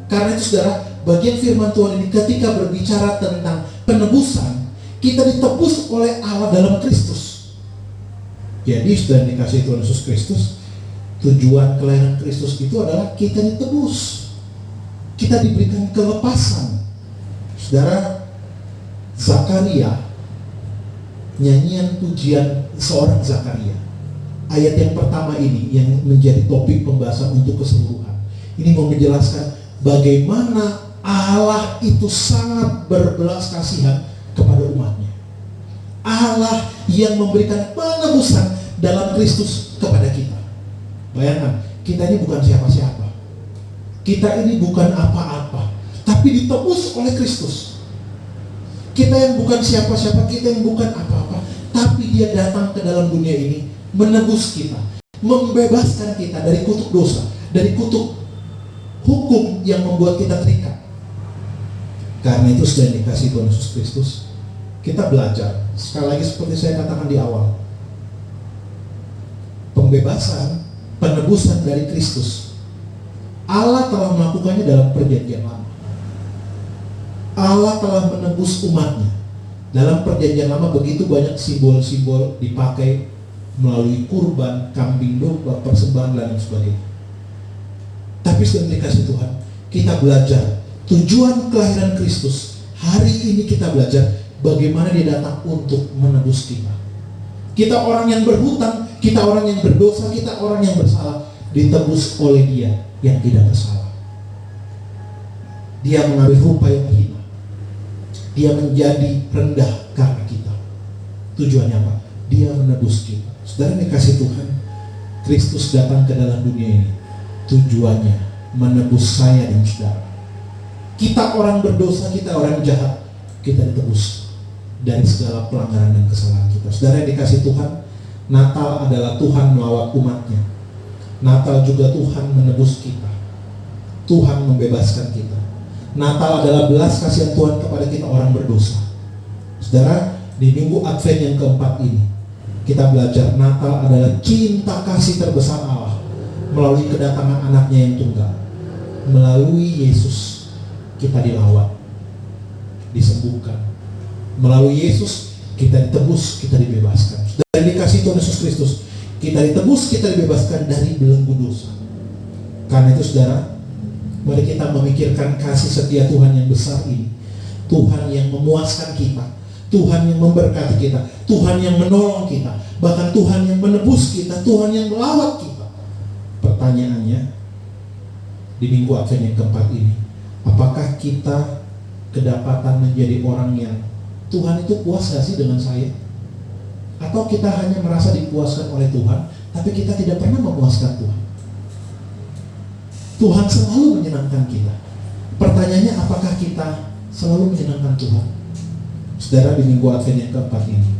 C: Karena itu saudara, bagian firman Tuhan ini ketika berbicara tentang penebusan, kita ditebus oleh Allah dalam Kristus. Jadi sudah dikasih Tuhan Yesus Kristus, tujuan kelahiran Kristus itu adalah kita ditebus, kita diberikan kelepasan. Saudara, Zakaria, nyanyian pujian seorang Zakaria, ayat yang pertama ini yang menjadi topik pembahasan untuk keseluruhan. Ini mau menjelaskan bagaimana Allah itu sangat berbelas kasihan kepada umatnya. Allah yang memberikan penebusan dalam Kristus kepada kita. Bayangkan, kita ini bukan siapa-siapa. Kita ini bukan apa-apa, tapi ditebus oleh Kristus. Kita yang bukan siapa-siapa, kita yang bukan apa-apa, tapi Dia datang ke dalam dunia ini menebus kita, membebaskan kita dari kutuk dosa, dari kutuk hukum yang membuat kita terikat. Karena itu sudah dikasih Tuhan Yesus Kristus, kita belajar. Sekali lagi seperti saya katakan di awal, pembebasan, penebusan dari Kristus, Allah telah melakukannya dalam perjanjian lama. Allah telah menebus umatnya. Dalam perjanjian lama begitu banyak simbol-simbol dipakai melalui kurban, kambing domba, persembahan dan sebagainya. Tapi sudah dikasih Tuhan, kita belajar tujuan kelahiran Kristus. Hari ini kita belajar bagaimana Dia datang untuk menebus kita. Kita orang yang berhutang, kita orang yang berdosa, kita orang yang bersalah, ditebus oleh Dia yang tidak bersalah. Dia mengambil rupa yang hina. Dia menjadi rendah karena kita. Tujuannya apa? Dia menebus kita. Saudara dikasih Tuhan, Kristus datang ke dalam dunia ini. Tujuannya menebus saya dan saudara. Kita orang berdosa, kita orang jahat, kita ditebus dari segala pelanggaran dan kesalahan kita. Saudara yang dikasih Tuhan, Natal adalah Tuhan melawat umatnya. Natal juga Tuhan menebus kita. Tuhan membebaskan kita. Natal adalah belas kasihan Tuhan kepada kita orang berdosa. Saudara, di minggu Advent yang keempat ini, kita belajar Natal adalah cinta kasih terbesar Allah melalui kedatangan anaknya yang tunggal. Melalui Yesus kita dilawat, disembuhkan. Melalui Yesus Kita ditebus, kita dibebaskan. Dari dikasih Tuhan Yesus Kristus, kita ditebus, kita dibebaskan dari belenggu dosa. Karena itu saudara, mari kita memikirkan kasih setia Tuhan yang besar ini. Tuhan yang memuaskan kita, Tuhan yang memberkati kita, Tuhan yang menolong kita, bahkan Tuhan yang menebus kita, Tuhan yang melawat kita. Pertanyaannya, di minggu Advent yang keempat ini, apakah kita kedapatan menjadi orang yang Tuhan itu puas gak sih dengan saya? Atau kita hanya merasa dipuaskan oleh Tuhan, tapi kita tidak pernah memuaskan Tuhan? Tuhan selalu menyenangkan kita. Pertanyaannya, apakah kita selalu menyenangkan Tuhan? Saudara, di minggu Advent yang keempat ini,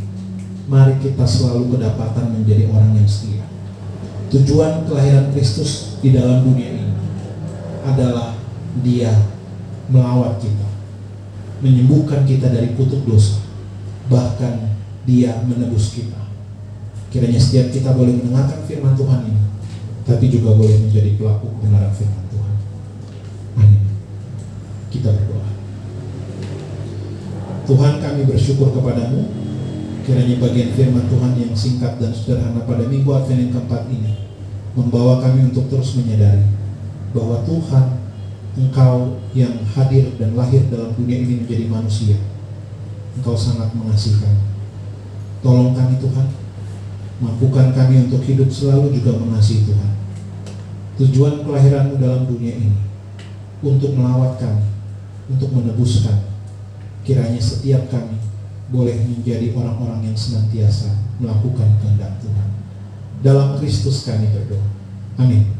C: mari kita selalu kedapatan menjadi orang yang setia. Tujuan kelahiran Kristus di dalam dunia ini adalah Dia melawat kita, menyembuhkan kita dari kutuk dosa, bahkan Dia menebus kita. Kiranya setiap kita boleh mendengarkan firman Tuhan ini, tapi juga boleh menjadi pelaku kebenaran firman Tuhan. Amin. Kita berdoa. Tuhan, kami bersyukur kepadamu, kiranya bagian firman Tuhan yang singkat dan sederhana pada minggu Advent yang keempat ini membawa kami untuk terus menyadari bahwa Tuhan, Engkau yang hadir dan lahir dalam dunia ini menjadi manusia, Engkau sangat mengasihi kami. Tolong kami Tuhan, mampukan kami untuk hidup selalu juga mengasihi Tuhan. Tujuan kelahiran-Mu dalam dunia ini untuk melawat kami, untuk menebus kami. Kiranya setiap kami boleh menjadi orang-orang yang senantiasa melakukan kehendak Tuhan. Dalam Kristus kami berdoa. Amin.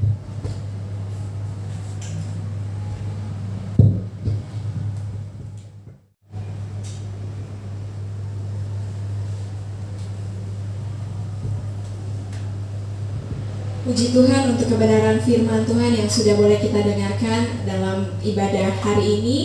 B: Puji Tuhan untuk kebenaran firman Tuhan yang sudah boleh kita dengarkan dalam ibadah hari ini.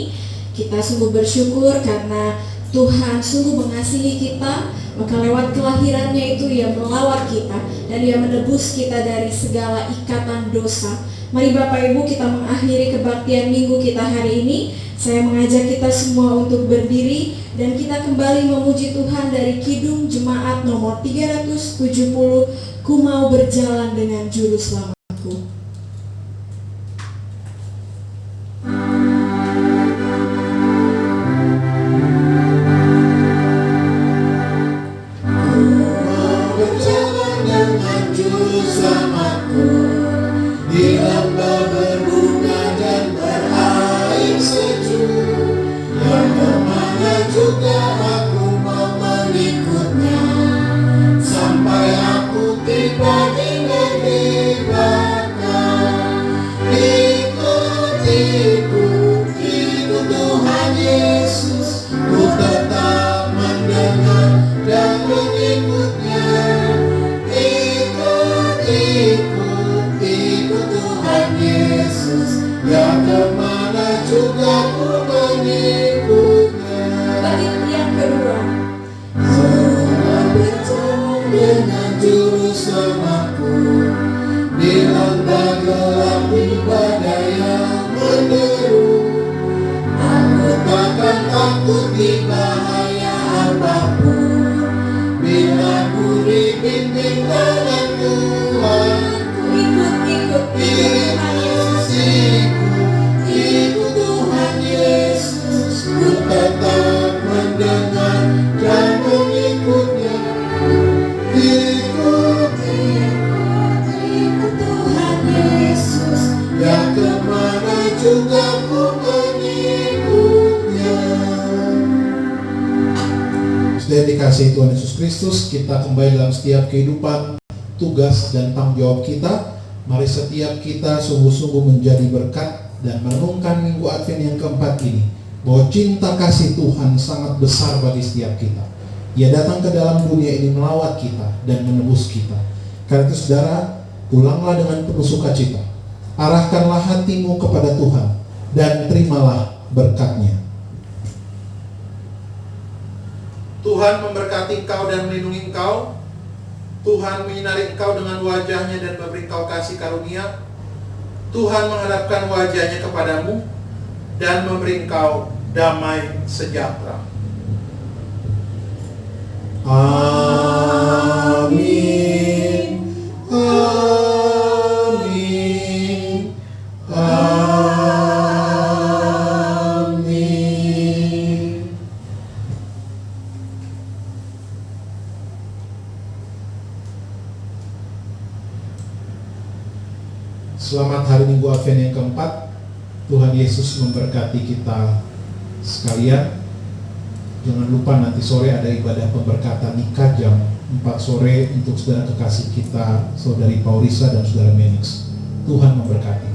B: Kita sungguh bersyukur karena Tuhan sungguh mengasihi kita, maka lewat kelahirannya itu Ia melawat kita dan Ia menebus kita dari segala ikatan dosa. Mari Bapak Ibu kita mengakhiri kebaktian minggu kita hari ini. Saya mengajak kita semua untuk berdiri dan kita kembali memuji Tuhan dari Kidung Jemaat nomor 370, Ku mau berjalan dengan juru selamatku.
C: Dikasihi Tuhan Yesus Kristus, kita kembali dalam setiap kehidupan, tugas dan tanggung jawab kita. Mari setiap kita sungguh-sungguh menjadi berkat dan merenungkan minggu Advent yang keempat ini, bahwa cinta kasih Tuhan sangat besar bagi setiap kita. Ia datang ke dalam dunia ini melawat kita dan menebus kita. Karena itu saudara, pulanglah dengan penuh sukacita, arahkanlah hatimu kepada Tuhan dan terimalah berkat-Nya. Tuhan memberkati engkau dan melindungi engkau. Tuhan menyinari engkau dengan wajah-Nya dan memberi engkau kasih karunia. Tuhan menghadapkan wajah-Nya kepadamu dan memberi engkau damai sejahtera. Amin. Amin. Amin. Selamat hari Minggu Advent yang keempat. Tuhan Yesus memberkati kita sekalian. Jangan lupa nanti sore ada ibadah pemberkatan nikah jam 4 sore untuk saudara kekasih kita, Saudari Paulisa dan Saudara Menix. Tuhan memberkati.